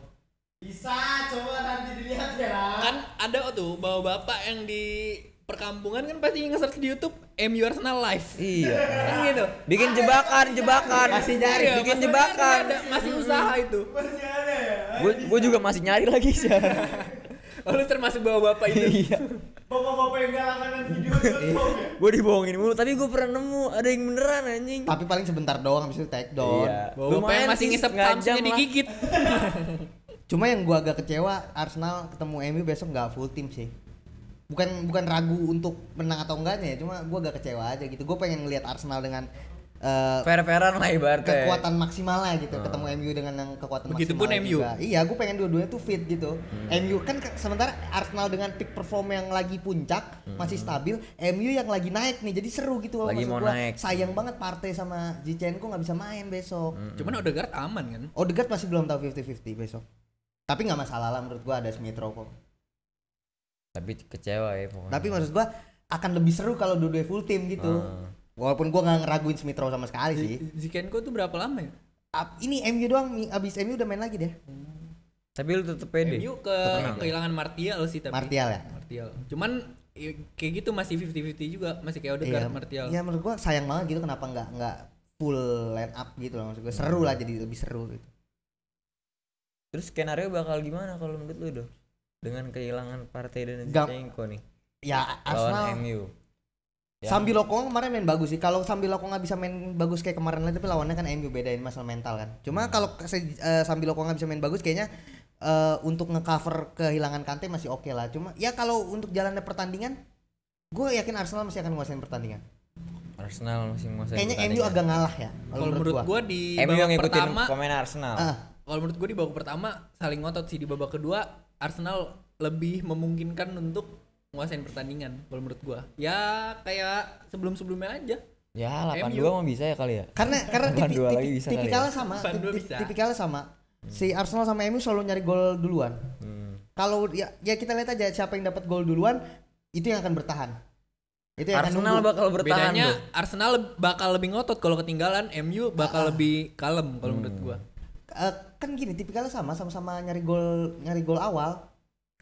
Bisa coba nanti dilihat ya. Kan ada tuh bawa bapak yang di perkampungan kan pasti nge-search di YouTube MU Arsenal live. Iya. Kan gitu. Bikin jebakan. Masih nyari. Iya, bikin masih jebakan. ada, masih usaha itu. Masih ada ya. Gue juga masih nyari lagi sih. Oh, lu termasuk bawa bapak itu. Iya. Bapak-bapak yang gak langganan video di YouTube ya. Gue dibohongin mulu, tapi gue pernah nemu ada yang beneran anjing. Tapi paling sebentar doang habis itu take down. Iya. Bawa bapak yang masih sih, ngisep setengah Samsungnya jam lah. digigit. Cuma yang gua agak kecewa Arsenal ketemu MU besok nggak full tim sih. Bukan ragu untuk menang atau enggaknya ya, cuma gua agak kecewa aja gitu. Gua pengen ngelihat Arsenal dengan Fair-fairan lah ibaratnya. kekuatan maksimalnya gitu, ketemu MU dengan yang kekuatan Begitupun maksimal MU. juga. Iya, gue pengen dua-duanya tuh fit gitu. MU kan sementara Arsenal dengan peak perform yang lagi puncak masih stabil, MU yang lagi naik nih, jadi seru gitu loh. Lagi maksud mau gua. naik. Sayang banget Partey sama Zinchenko nggak bisa main besok. Cuman Odegaard aman kan. Odegaard masih belum tahu 50-50 besok. Tapi nggak masalah lah menurut gua ada Smith Rowe kok. Tapi kecewa ya pokoknya. Tapi maksud gua akan lebih seru kalau dua-duanya full tim gitu. Walaupun gua nggak ngeraguin Smith Rowe sama sekali sih. Zinchenko tuh berapa lama ya? Ini MU doang, abis MU udah main lagi deh. Tapi lu tetep pede. MU kehilangan Martial sih tapi. Martial ya. Martial. Cuman kayak gitu masih 50-50 juga, masih kayak Odegaard Martial. Iya menurut gua sayang banget gitu kenapa nggak full line up gitu loh, maksud gua seru lah, jadi lebih seru gitu. Terus skenario bakal gimana kalau menurut lu Dok? Dengan kehilangan Partey dan Gak- Zinchenko nih. Ya Lawan Arsenal MU. Ya. Sambil Lokong kemarin main bagus sih. Kalau Sambil Lokong nggak bisa main bagus kayak kemarin lagi, tapi lawannya kan MU, bedain masalah mental kan. Cuma kalau Sambil Lokong nggak bisa main bagus kayaknya untuk ngecover kehilangan Kante masih oke lah. Cuma ya kalau untuk jalannya pertandingan, gue yakin Arsenal masih akan menguasai pertandingan. Arsenal masih menguasai. Kayaknya MU pertandingan. agak ngalah ya. Kalau menurut gua di MU yang babak ngikutin pertama, pemain Arsenal. kalau menurut gua di babak pertama saling ngotot sih, di babak kedua Arsenal lebih memungkinkan untuk nguasain pertandingan kalau menurut gua. Ya kayak sebelum-sebelumnya aja. Ya 8-2 MU. mah bisa ya kali ya. Karena 8-2 lagi bisa kali tipikalnya ya. sama, 8-2 bisa. tipikalnya sama. Si Arsenal sama MU selalu nyari gol duluan. Kalau ya kita lihat aja siapa yang dapat gol duluan itu yang akan bertahan. Itu yang Arsenal akan nunggu. bakal bertahan Bedanya tuh. Arsenal bakal lebih ngotot kalau ketinggalan, MU bakal lebih kalem kalau menurut gua. Kan gini tipikalnya sama-sama nyari gol awal.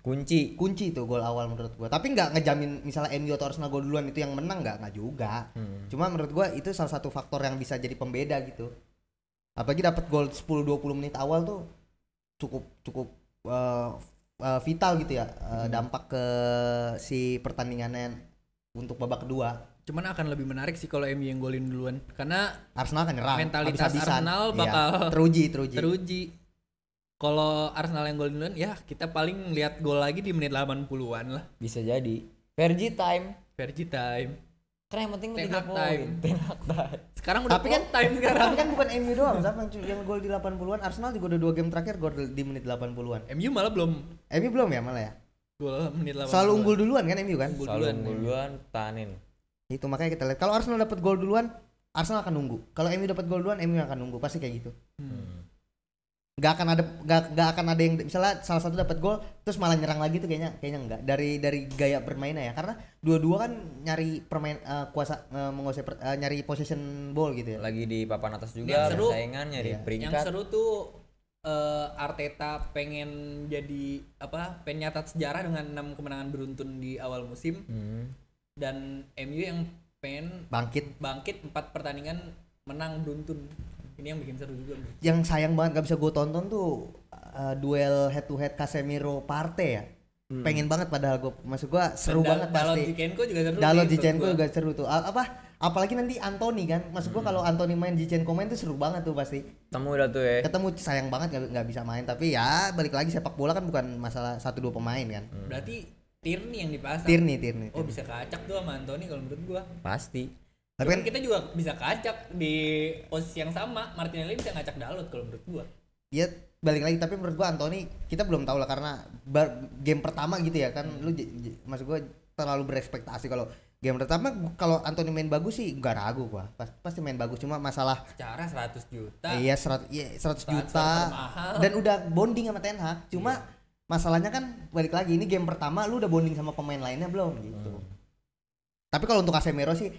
Kunci. Kunci itu gol awal menurut gua. Tapi nggak ngejamin misalnya MU atau Arsenal gol duluan itu yang menang nggak juga. Cuma menurut gua itu salah satu faktor yang bisa jadi pembeda gitu. Apalagi dapat gol 10-20 menit awal tuh cukup vital gitu ya, dampak ke si pertandingannya untuk babak kedua. Cuman akan lebih menarik sih kalau MU yang golin duluan karena Arsenal kan nyerang mentalitas habis-habisan. Arsenal Iya, bakal teruji. Kalau Arsenal yang golin duluan ya kita paling lihat gol lagi di menit 80-an lah. Bisa jadi. Fergie time. Fergie time. Karena yang penting Ten 3 Hag poin. time. Ten Hag time. Sekarang udah Tapi kan time sekarang. Tapi kan bukan MU doang, siapa yang gol di 80-an. Arsenal juga udah 2 game terakhir gol di menit 80-an. MU malah belum MU belum ya malah ya. gol menit 80. Selalu unggul duluan kan MU kan? Selalu unggul duluan, tahanin. Itu makanya kita lihat kalau Arsenal dapat gol duluan, Arsenal akan nunggu. Kalau MU dapat gol duluan, MU akan nunggu, pasti kayak gitu. Gak akan ada yang misalnya salah satu dapat gol terus malah nyerang lagi tuh kayaknya enggak. Dari gaya bermainnya ya. Karena dua-dua kan nyari nyari possession ball gitu ya. Lagi di papan atas juga, Yang seru- persaingan nyari Iya. peringkat. Yang seru tuh Arteta pengen pengen nyatat sejarah dengan 6 kemenangan beruntun di awal musim dan MU yang pengen Bangkit. 4 pertandingan menang beruntun. Ini yang bikin seru juga. Yang sayang banget gak bisa gue tonton tuh duel head to head Casemiro Partey ya. Pengen banget padahal maksud gue seru banget Dalot pasti. Zinchenko juga seru. Dalot sih, Zinchenko menurut juga seru tuh. Apalagi nanti Anthony kan. Maksud gue kalau Anthony main, Zinchenko main tuh seru banget tuh pasti. Temu udah tuh ya. Ketemu sayang banget nggak bisa main, tapi ya balik lagi sepak bola kan bukan masalah 1-2 pemain kan. gua. Berarti Tierney yang dipasang. Tierney. Oh bisa kacak tuh sama Anthony kalau menurut gua. Pasti. Tapi Cuman kan kita juga bisa kacak di posisi yang sama. Martinelli bisa ngacak Dalot kalau menurut gua. ya balik lagi, tapi menurut gua Anthony kita belum tahu lah karena game pertama gitu ya kan. Lu maksud gua terlalu berekspektasi kalau game pertama. Kalau Anthony main bagus sih gak ragu gua. Pasti main bagus, cuma masalah Secara 100 juta. iya 100 juta termahal. dan udah bonding sama Ten Hag. Cuma masalahnya kan balik lagi ini game pertama lu udah bonding sama pemain lainnya belum gitu. Tapi kalau untuk Casemiro sih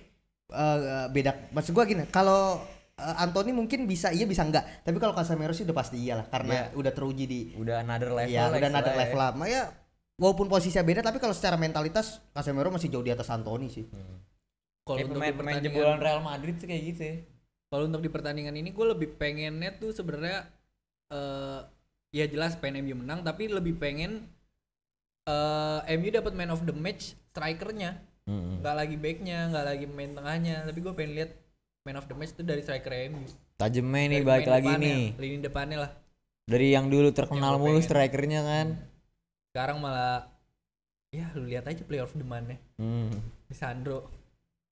beda. Maksud gua gini, kalau Anthony mungkin bisa iya bisa enggak. Tapi kalau Casemiro sih udah pasti iyalah karena udah teruji di Udah another level. iya, lah udah another istilahnya. level lah. Ya walaupun posisinya beda tapi kalau secara mentalitas Casemiro masih jauh di atas Anthony sih. Kalau Kayak untuk di pemain-pemain pertandingan jebolan Real Madrid sih kayak gitu ya. Kalau untuk di pertandingan ini gue lebih pengennya tuh sebenarnya ya jelas pengen MU menang tapi lebih pengen MU dapat man of the match strikernya. Nggak lagi backnya, nggak lagi main tengahnya, tapi gue pengen lihat man of the match tuh dari striker MU. Tajemnya nih Dari balik pemain lagi depannya, nih. lini depannya lah. Dari yang dulu terkenal Yang gua mulu pengen. strikernya kan. Sekarang malah ya lu lihat aja player of the man-nya. Sandro.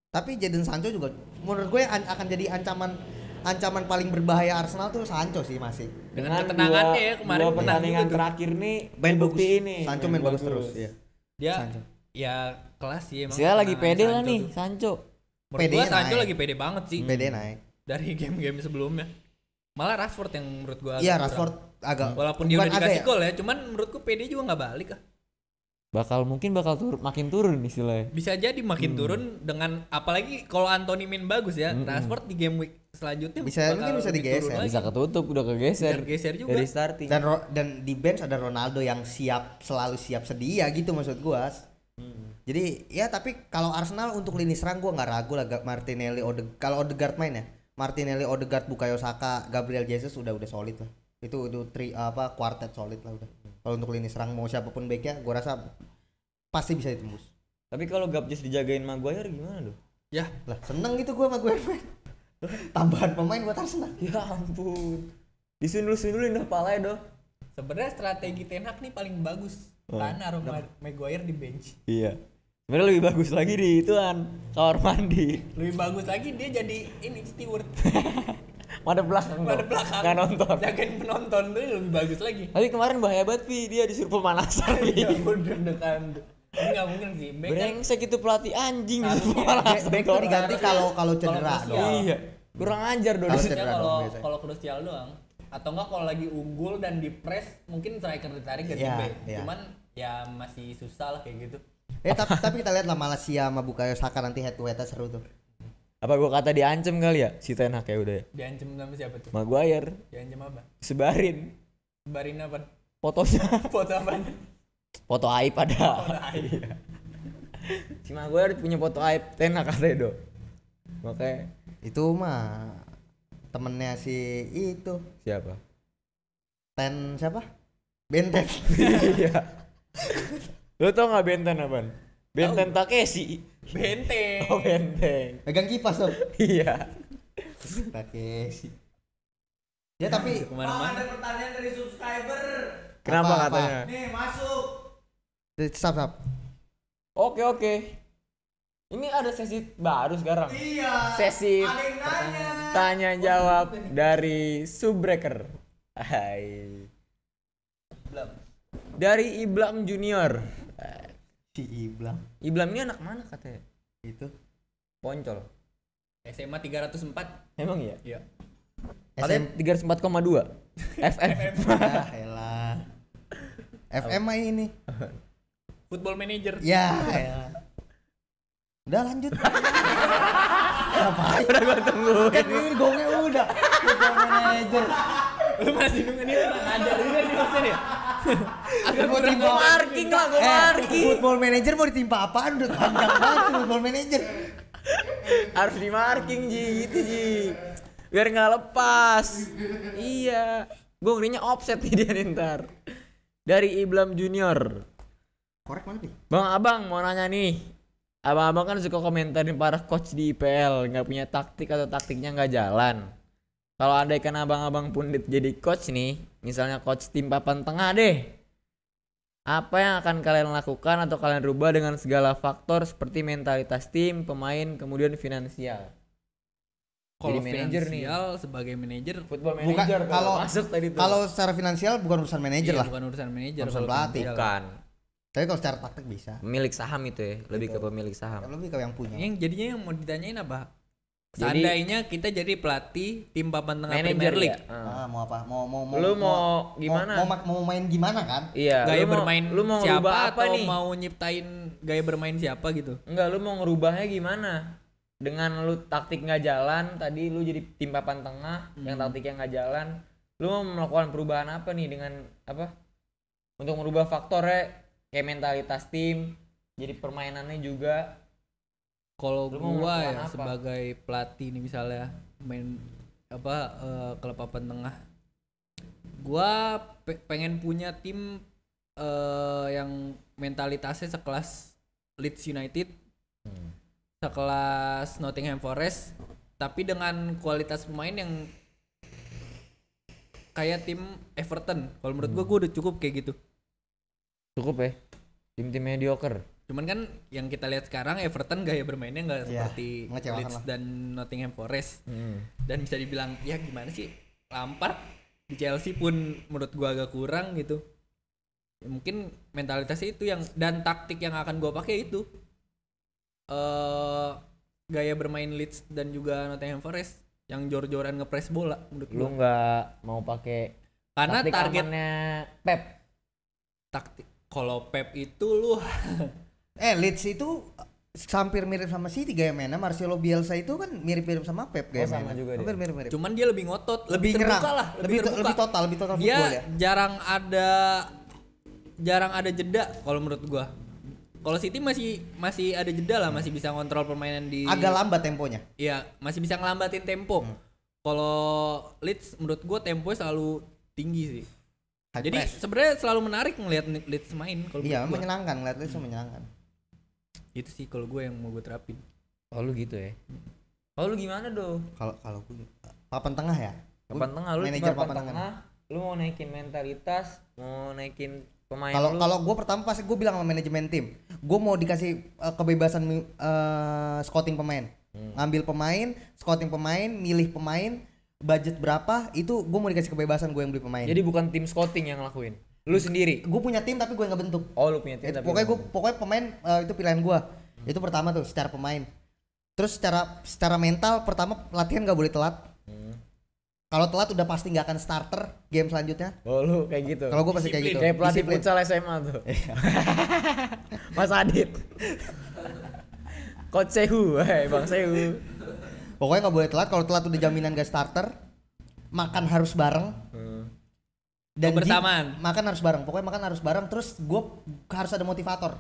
Tapi Jadon Sancho juga menurut gue akan jadi ancaman paling berbahaya Arsenal tuh Sancho sih masih. Dengan ketenangannya ya kemarin dua menang pertandingan juga tuh. terakhir nih Main bagus. bukti ini. Sancho main bagus terus ya. Dia Sancho. ya kelas sih emang. Saya lagi ketenangannya pede lah Sancho nih tuh. Sancho. Menurut Pedenya gua Sancho naik. lagi pede banget sih. PD naik. Dari game-game sebelumnya. Malah Rashford yang menurut gua Iya, agak Rashford kurang. agak Walaupun dia bukan udah dikasih agak gol ya, cuman menurutku PD juga nggak balik ah. Mungkin bakal makin turun istilahnya. Bisa jadi makin turun dengan apalagi kalau Anthony main bagus ya. Rashford di game week selanjutnya Mungkin bisa lebih digeser. turun lagi. Bisa ketutup udah kegeser. Bisa geser juga. Dari starting. dan di bench ada Ronaldo yang selalu siap sedia gitu maksud gua. Jadi ya tapi kalau Arsenal untuk lini serang gua nggak ragu lah Martinelli kalau Odegaard main ya. Martinelli, Odegaard, Bukayo Saka, Gabriel Jesus udah solid lah. Itu quartet solid lah udah. Kalau untuk lini serang mau siapapun backnya gua rasa pasti bisa ditembus. Tapi kalau Gapjes dijagain Maguire gimana tuh? Ya, Lah seneng gitu gua sama gue main. Tambahan pemain buat Arsenal. Ya ampun. Disundul-sundulin dah palanya doh. sebenarnya strategi Ten Hag nih paling bagus. Karena Maguire di bench. Iya. Sebenarnya lebih bagus lagi di ituan kamar mandi. Lebih bagus lagi dia jadi ini steward. Madep belakang. Pada belakang. Nggak nonton. Jagain penonton tuh lebih bagus lagi. Tapi kemarin bahaya banget Pi, dia disuruh pemanasan. Ya udah dekan. Ini nggak mungkin sih. Back kan Brengsek itu pelatih anjing gitu. Back tuh diganti kalau cedera Kalau doang. Iya. Kurang ajar dong. Kalau biasanya cedera kalau dong biasanya. kalau krusial doang. Atau enggak kalau lagi unggul dan di press mungkin striker ditarik ganti Iya, back. iya. Cuman ya masih susah lah kayak gitu. Tapi kita lihat lah Malaysia sama Bukayo Saka nanti head to head seru tuh. Apa gua kata diancem kali ya si Ten Hag ya udah ya. Diancam sama siapa tuh? Maguire Diancam apa? sebarin Barin apa? fotonya. Foto apa? Foto aib ada. Iya. Si Maguire punya foto aib Ten Hag katanya do. Makanya Itu mah temennya si itu siapa? siapa? Benten. Iya. Lu tau gak Benten apaan? Benten Takeshi. Benteng. Oh Benteng. Pegang kipas dong. Iya. Pakai si. Ya tapi Bang, ada pertanyaan dari subscriber. Kenapa Apa? katanya? Nih, masuk. stop. Oke. Ini ada sesi baru sekarang. Iya. Sesi Ada yang nanya. tanya jawab dari Subbreaker. Hai. Dari Iblam Junior. Si Iblam Iblam ini anak mana katanya? itu. Poncol. SMA 304. Emang iya? Iya. Katanya 304,2 FM. Ah, elah. FM mah ini. Football Manager. Ya, elah. Udah lanjut. Ngapain? Udah gua tunggu. Kan ini gongnya udah. Football manager. Lu masih nunggu ini kurang ajar juga nih maksudnya ya. Agak mau Gua marking lah, gua marking. Football manager mau ditimpa apaan? Udah panjang banget football manager. Harus di marking Ji, gitu Ji. Biar nggak lepas. Iya. Gue ngerinya offset nih dia nih ntar. Dari Iblam Junior. Korek mana, Pi? Bang Abang mau nanya nih. Abang-abang kan suka komentarin para coach di IPL nggak punya taktik atau taktiknya nggak jalan. Kalau andaikan abang-abang pundit jadi coach nih, misalnya coach tim papan tengah deh. Apa yang akan kalian lakukan atau kalian rubah dengan segala faktor seperti mentalitas tim, pemain, kemudian finansial? Kalau Jadi manajer nih. finansial sebagai manajer Football Bukan manager kalau masuk tadi tuh. kalau secara finansial bukan urusan manajer iya, lah. bukan urusan manajer, Urusan kalau pelatih. finansial. bukan Tapi kalau secara taktik bisa. pemilik saham itu ya, lebih ke pemilik saham. Lebih ke yang punya. Yang jadinya yang mau ditanyain apa? Jadi- Seandainya kita jadi pelatih tim papan tengah Manajer Premier League. ya? Ah, mau apa? Mau Lu mau gimana? Mau main gimana kan? Iya, Gaya lu mau- bermain lu mau siapa ngerubah apa atau nih? mau nyiptain gaya bermain siapa gitu? Enggak, lu mau ngerubahnya gimana? Dengan lu taktik nggak jalan, tadi lu jadi tim papan tengah yang taktiknya nggak jalan, lu mau melakukan perubahan apa nih dengan apa? Untuk merubah faktornya kayak mentalitas tim, jadi permainannya juga. Kalau Lu mau gua melakukan ya apa? sebagai pelatih nih misalnya main apa klub papan tengah, gua pengen punya tim yang mentalitasnya sekelas Leeds United, sekelas Nottingham Forest, tapi dengan kualitas pemain yang kayak tim Everton. Kalau menurut gua udah cukup kayak gitu. Cukup ya. Tim-tim mediocre. Cuman kan yang kita lihat sekarang Everton gaya bermainnya nggak Iya, seperti mengecewakan Leeds lah. dan Nottingham Forest. Dan bisa dibilang ya gimana sih, Lampard di Chelsea pun menurut gua agak kurang gitu. Ya, mungkin mentalitasnya itu yang dan taktik yang akan gua pakai itu gaya bermain Leeds dan juga Nottingham Forest yang jor-joran ngepres bola menurut Lu gua. nggak mau pakai Karena taktik target amannya Pep. taktik kalau Pep itu lu Leeds itu hampir mirip sama City gaya mainnya. Marcelo Bielsa itu kan mirip-mirip sama Pep gaya sama mainnya. juga dia. Hampir mirip-mirip. cuman dia lebih ngotot, lebih nyerang. terbuka lah, lebih terbuka. lebih total Dia football ya. jarang ada jeda kalau menurut gua. Kalau City masih ada jeda lah, masih bisa kontrol permainan di Agak lambat temponya. Iya, masih bisa ngelambatin tempo. Kalau Leeds menurut gua temponya selalu tinggi sih. High Jadi press. sebenarnya selalu menarik ngelihat Leeds main kalau Iya, menurut gua. menyenangkan ngeliat Leeds tuh menyenangkan. Itu sih kalau gua yang mau gua terapin. Oh lu gitu ya. Oh lu gimana do? Kalau gue papan tengah ya. Papan tengah lu manajer papan papan tengah. tengah. Lu mau naikin mentalitas, mau naikin pemain lu. Kalau gue pertama pasti gue bilang sama manajemen tim, gue mau dikasih kebebasan scouting pemain, ngambil pemain, scouting pemain, milih pemain, budget berapa, itu gue mau dikasih kebebasan gue yang beli pemain. Jadi bukan tim scouting yang ngelakuin. Lu sendiri. Gue punya tim tapi gue nggak bentuk. Oh, lu punya tim tapi. Pokoknya pemain itu pilihan gue. Itu pertama tuh secara pemain. Terus secara mental pertama latihan nggak boleh telat. Kalau telat udah pasti nggak akan starter game selanjutnya. Oh, lu kayak gitu. Kalau gue pasti kayak gitu. Kayak pelatih Disiplin. futsal SMA tuh. Mas Adit. Coach Sehu, Bang Sehu. Pokoknya nggak boleh telat. Kalau telat udah jaminan gak starter. Makan harus bareng. Dan Kebersamaan. makan harus bareng. Pokoknya makan harus bareng. Terus gue harus ada motivator.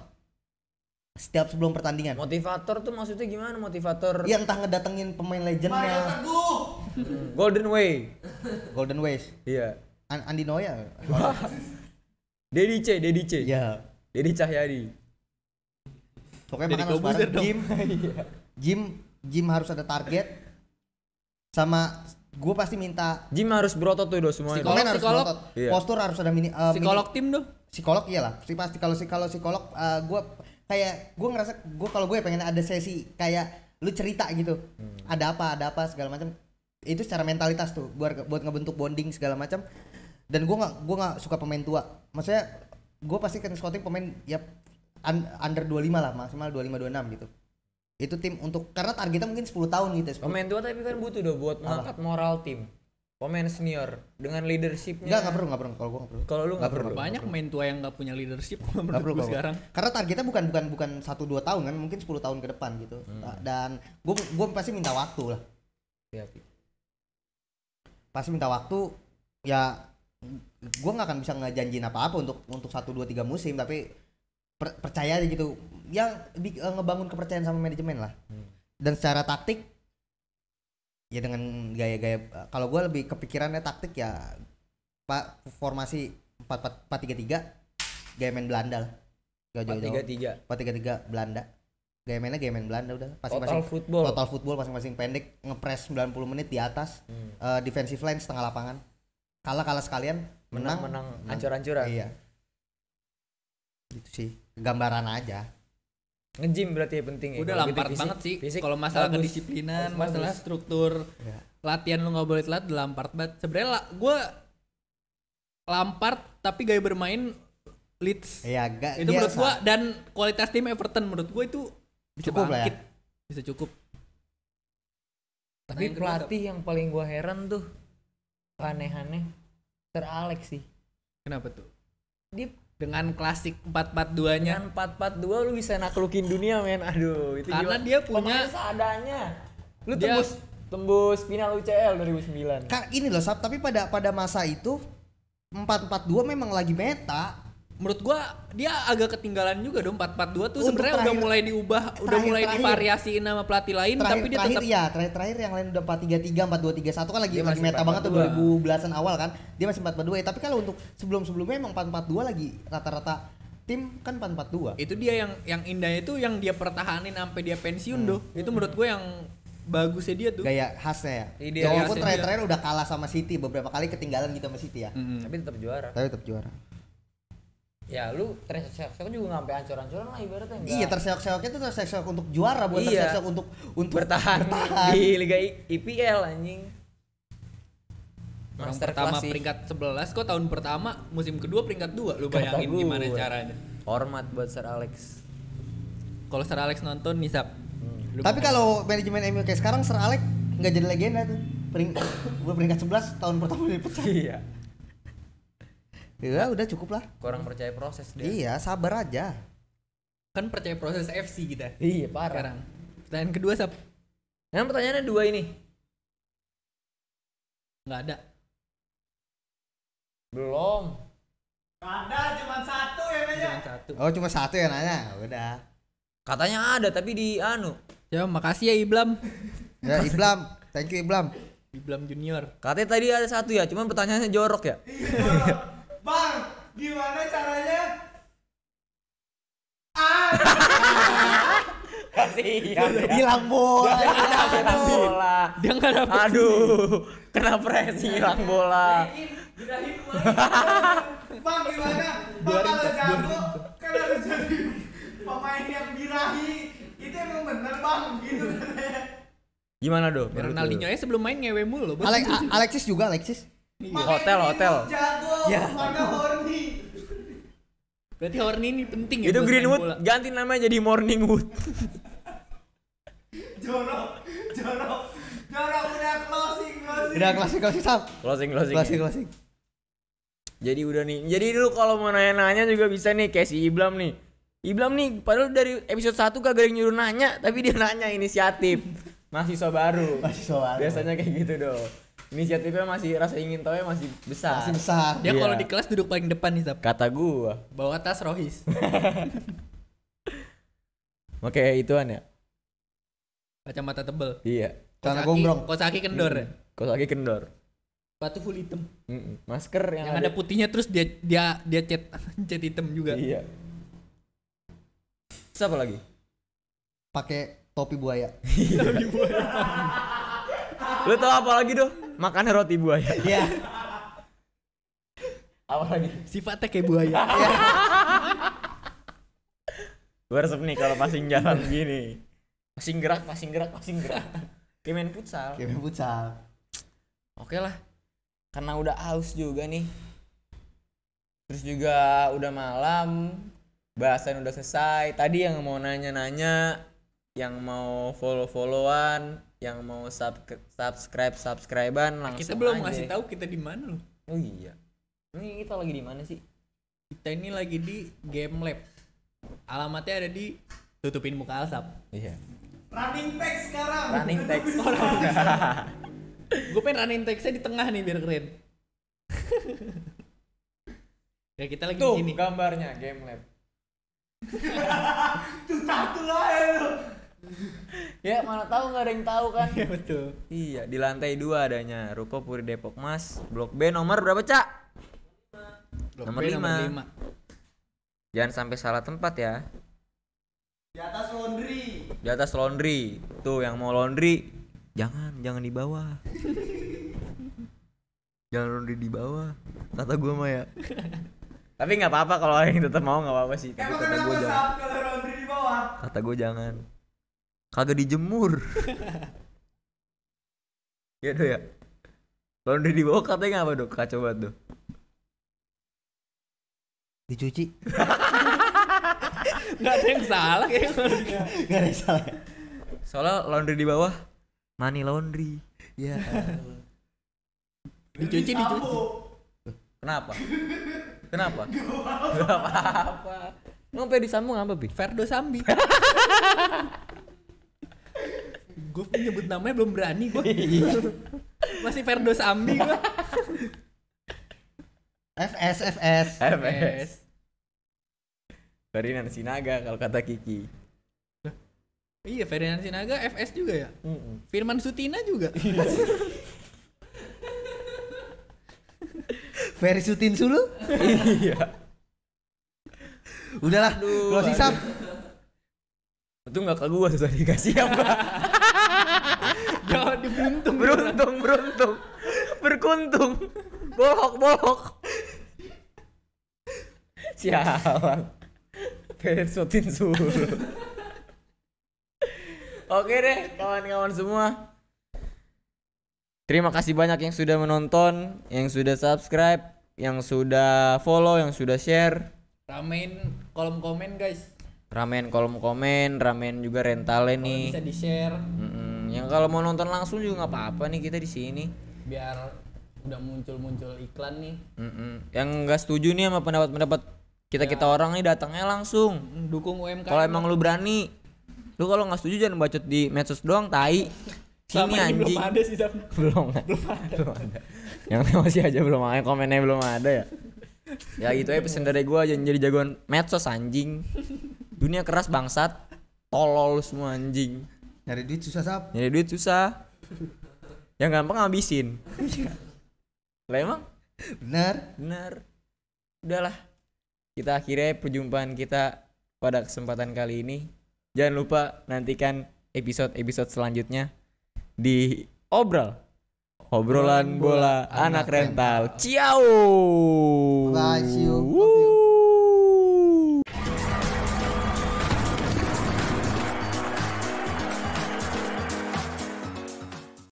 Setiap sebelum pertandingan. Motivator tuh maksudnya gimana motivator? Ya entah ngedatengin pemain Mario legendnya. Teguh. Golden Way. Golden Ways. Iya. Andi Noya. Dedi C. Ya. Dedi Cahyadi. Pokoknya Jadi makan harus Kobuzer bareng. Gym harus ada target. Sama gue pasti minta Jim harus berotot tuh do semuanya. Psikolog, pemain harus psikolog. berotot. Iya. Postur harus ada Psikolog tim tuh. psikolog iyalah. Pasti kalau psikolog gue kayak gue ngerasa kalau gue pengen ada sesi kayak lu cerita gitu. Ada apa segala macam. Itu secara mentalitas tuh buat ngebentuk bonding segala macam. Dan gue nggak suka pemain tua. Maksudnya gue pasti kan scouting pemain ya under 25 lah, maksimal 25 26 gitu. Itu tim untuk karena targetnya mungkin 10 tahun gitu. 10. Pemain tua tapi kan butuh do buat mengangkat moral tim. Pemain senior dengan leadershipnya. Enggak perlu kalau gue nggak perlu. Kalau lu nggak perlu. Banyak main tua yang nggak punya leadership Nggak perlu menurut gue sekarang. Karena targetnya bukan 1-2 tahun kan, mungkin 10 tahun ke depan gitu. Dan gue pasti minta waktu lah. Iya. Pasti minta waktu ya gue nggak akan bisa ngejanjiin apa-apa untuk 1, 2, 3 musim tapi percaya aja gitu yang ngebangun kepercayaan sama manajemen lah. Dan secara taktik ya dengan gaya-gaya kalau gue lebih kepikirannya taktik ya formasi 4-3-3 gaya main Belanda lah. 4-3-3. 4-3-3 Belanda. Gaya main Belanda udah Total football. Total football masing-masing pendek, ngepres 90 menit di atas. Defensive line setengah lapangan. Kalah sekalian, menang ancur-ancuran. Iya. Itu sih gambaran aja. Nge-gym berarti ya penting ya. Udah Kalau gitu Lampard fisik- banget sih. fisik Kalau masalah bagus. kedisiplinan, Bagus. masalah struktur Ya. latihan lu nggak boleh telat, udah Lampard banget. Sebenarnya gue Lampard tapi gaya bermain Leeds. Iya, Itu menurut gua dan kualitas tim Everton menurut gua itu bisa Cukup lah ya. bangkit. Bisa cukup. Tapi yang kedua, pelatih yang paling gua heran tuh aneh-aneh Sir Alex sih. Kenapa tuh? Dia Dengan klasik 4-4-2-nya. dengan 4-4-2 lu bisa naklukin dunia men. Aduh, itu Karena gila. dia punya- Pemain seadanya. Lu Dia- tembus final UCL 2009. Ini loh Sab, tapi pada masa itu 4-4-2 memang lagi meta. Menurut gua dia agak ketinggalan juga dong 4-4-2 tuh Untuk sebenarnya udah terakhir- mulai diubah, udah mulai divariasiin sama pelatih lain tapi dia tetap Terakhir yang lain udah 4-3-3, 4-2-3-1 kan lagi Dia masih meta banget tuh 4-4-2. 2010-an awal kan. Dia masih 4-4-2 ya, tapi kalau untuk sebelum-sebelumnya emang 4-4-2 lagi rata-rata tim kan 4-4-2. itu dia yang indahnya itu yang dia pertahanin sampai dia pensiun doh. Itu menurut gua yang bagusnya dia tuh. Gaya khasnya ya. Ide Ya, walaupun khasnya terakhir udah kalah sama City beberapa kali ketinggalan gitu sama City ya. Tapi tetap juara. Tapi tetap juara. Ya lu terseok-seok juga nggak sampai ancur-ancuran lah ibaratnya enggak. Iya, terseok-seoknya tuh terseok untuk juara bukan Iya. terseok untuk bertahan di Liga IPL anjing. Orang Master pertama class sih. peringkat 11 kok tahun pertama, musim kedua peringkat 2. Lu bayangin Kata gimana gua. caranya. Hormat buat Sir Alex. Kalau Sir Alex nonton nih Sap. Lu Tapi mau- kalau manajemen MU kayak sekarang Sir Alex nggak jadi legenda tuh. Peringkat 11 tahun pertama dipecat. Iya. Ya udah cukup lah. Kurang percaya proses dia. Iya, sabar aja. kan percaya proses FC kita Iya, parah. sekarang. Pertanyaan kedua Sap, Yang pertanyaannya 2 ini. nggak ada. Belum. Ada cuma satu ya nanya. Cuma satu. Oh, cuma satu ya nanya. Udah. Katanya ada tapi di anu. Ya makasih ya Iblam. Ya Iblam, thank you Iblam. Iblam Junior. Katanya tadi ada 1 ya, cuman pertanyaannya jorok ya. Bang, gimana caranya? Hilang bola. Hilang bola. Dia nggak dapet. Aduh, kena presi hilang bola. Girahin Bang, gimana? Bang kalau jago kan harus jadi pemain yang birahi. Itu emang bener bang, gitu katanya. Gimana do? Ronaldinho ya sebelum main ngewe mulu. Bos. Alexis juga Alexis. Hotel. Jago, Ya. mana horny. Berarti horny ini penting ya. Itu buat main Greenwood bola. ganti namanya jadi Morningwood. Jorok udah closing. Udah closing Sam. Closing. Jadi udah nih. Jadi dulu kalau mau nanya-nanya juga bisa nih kayak si Iblam nih. Iblam nih padahal dari episode 1 kagak ada yang nyuruh nanya, tapi dia nanya inisiatif. Mahasiswa baru. Biasanya kayak gitu dong. Inisiatifnya masih rasa ingin tahu masih besar. Dia Iya. kalau di kelas duduk paling depan nih, Zap. Kata gua. Bawa tas Rohis. Oke, ituan ya. Kacamata tebel. Iya. Celana gombrong. Kosaki kendor ya. Kau lagi kendor. Sepatu full hitam. Masker yang Yang ada putihnya terus dia cat hitam juga. Iya. Terus apa lagi? Pakai topi buaya. Lu tau apa lagi doh? Makannya roti buaya. Iya. Apa lagi? Sifatnya kayak buaya. Gue resep nih kalau passing jalan gini. Passing gerak. Kayak main futsal. Oke lah. Karena udah aus juga nih. Terus juga udah malam. Bahasan udah selesai. Tadi yang mau nanya-nanya, yang mau follow-followan, yang mau subscribe-an langsung Kita belum aja. ngasih tahu kita di mana loh. Oh iya. Ini kita lagi di mana sih? Kita ini lagi di Game Lab. Alamatnya ada di tutupin muka Alsap. Iya. Running text sekarang. Running text. Gue pengen running text-nya di tengah nih biar keren. Ya kita lagi Tuh di sini. gambarnya Game Lab. Tuh satu aja lu. Ya mana tahu nggak ada yang tahu kan? Iya betul. Iya di lantai 2 adanya. Ruko Puri Depok Mas. Blok B nomor berapa Cak? Nomor 5. Jangan sampai salah tempat ya. Di atas laundry. Di atas laundry. Tuh yang mau laundry jangan di bawah. Jangan laundry di bawah. Kata gue mah ya. Tapi nggak apa-apa kalau ada yang tetap mau nggak apa-apa sih. Tapi Emang kata kenapa gue jangan. Sab kalau laundry di bawah? Kata gue jangan. Kagak dijemur. Ya tuh ya. Laundry di bawah katanya apa dok? Kacau banget tuh. Dicuci. Gak ada yang salah kayaknya. Gak ada yang salah. Soalnya laundry di bawah money laundry. Ya. Dicuci. Kenapa? Gak apa-apa. Ngomong disambung apa Pi? Ferdo Sambi. Gue nyebut namanya belum berani gue. Masih Ferdo Sambi gue. FS. Ferdinand Sinaga kalau kata Kiki. Iya Ferdinand Sinaga FS juga ya. Firman Sutina juga. Ferry Sutin Sulu. Iya. Udahlah. Closing Sam. Itu nggak ke gua susah dikasih apa. Jangan dibuntung. Beruntung. Berkuntung. Bolok. Sialan. Pesutin suruh. Oke deh kawan-kawan semua. Terima kasih banyak yang sudah menonton, yang sudah subscribe, yang sudah follow, yang sudah share. Ramein kolom komen guys. Ramen kolom komen, ramen juga rentalnya Kalau nih. bisa di share Yang kalau mau nonton langsung juga nggak apa-apa nih kita di sini. biar udah muncul iklan nih. Yang nggak setuju nih sama pendapat kita orang nih datangnya langsung. Dukung UMKM. Kalau emang lu berani, lu kalau nggak setuju jangan bacot di medsos doang, tai. Sini Selama ini anjing. belum ada sih Sam. Belum ada. Yang masih aja belum ada, komennya belum ada ya. Ya gitu aja pesen dari gua, jangan jadi jagoan medsos anjing. Dunia keras bangsat, tolol semua anjing. Nyari duit susah Sam. Nyari duit susah. Yang gampang ngabisin. Lah emang? Benar. Udahlah. Kita akhirnya perjumpaan kita pada kesempatan kali ini. Jangan lupa nantikan episode-episode selanjutnya di obrolan bola anak rental. Ciao. Bye, see you.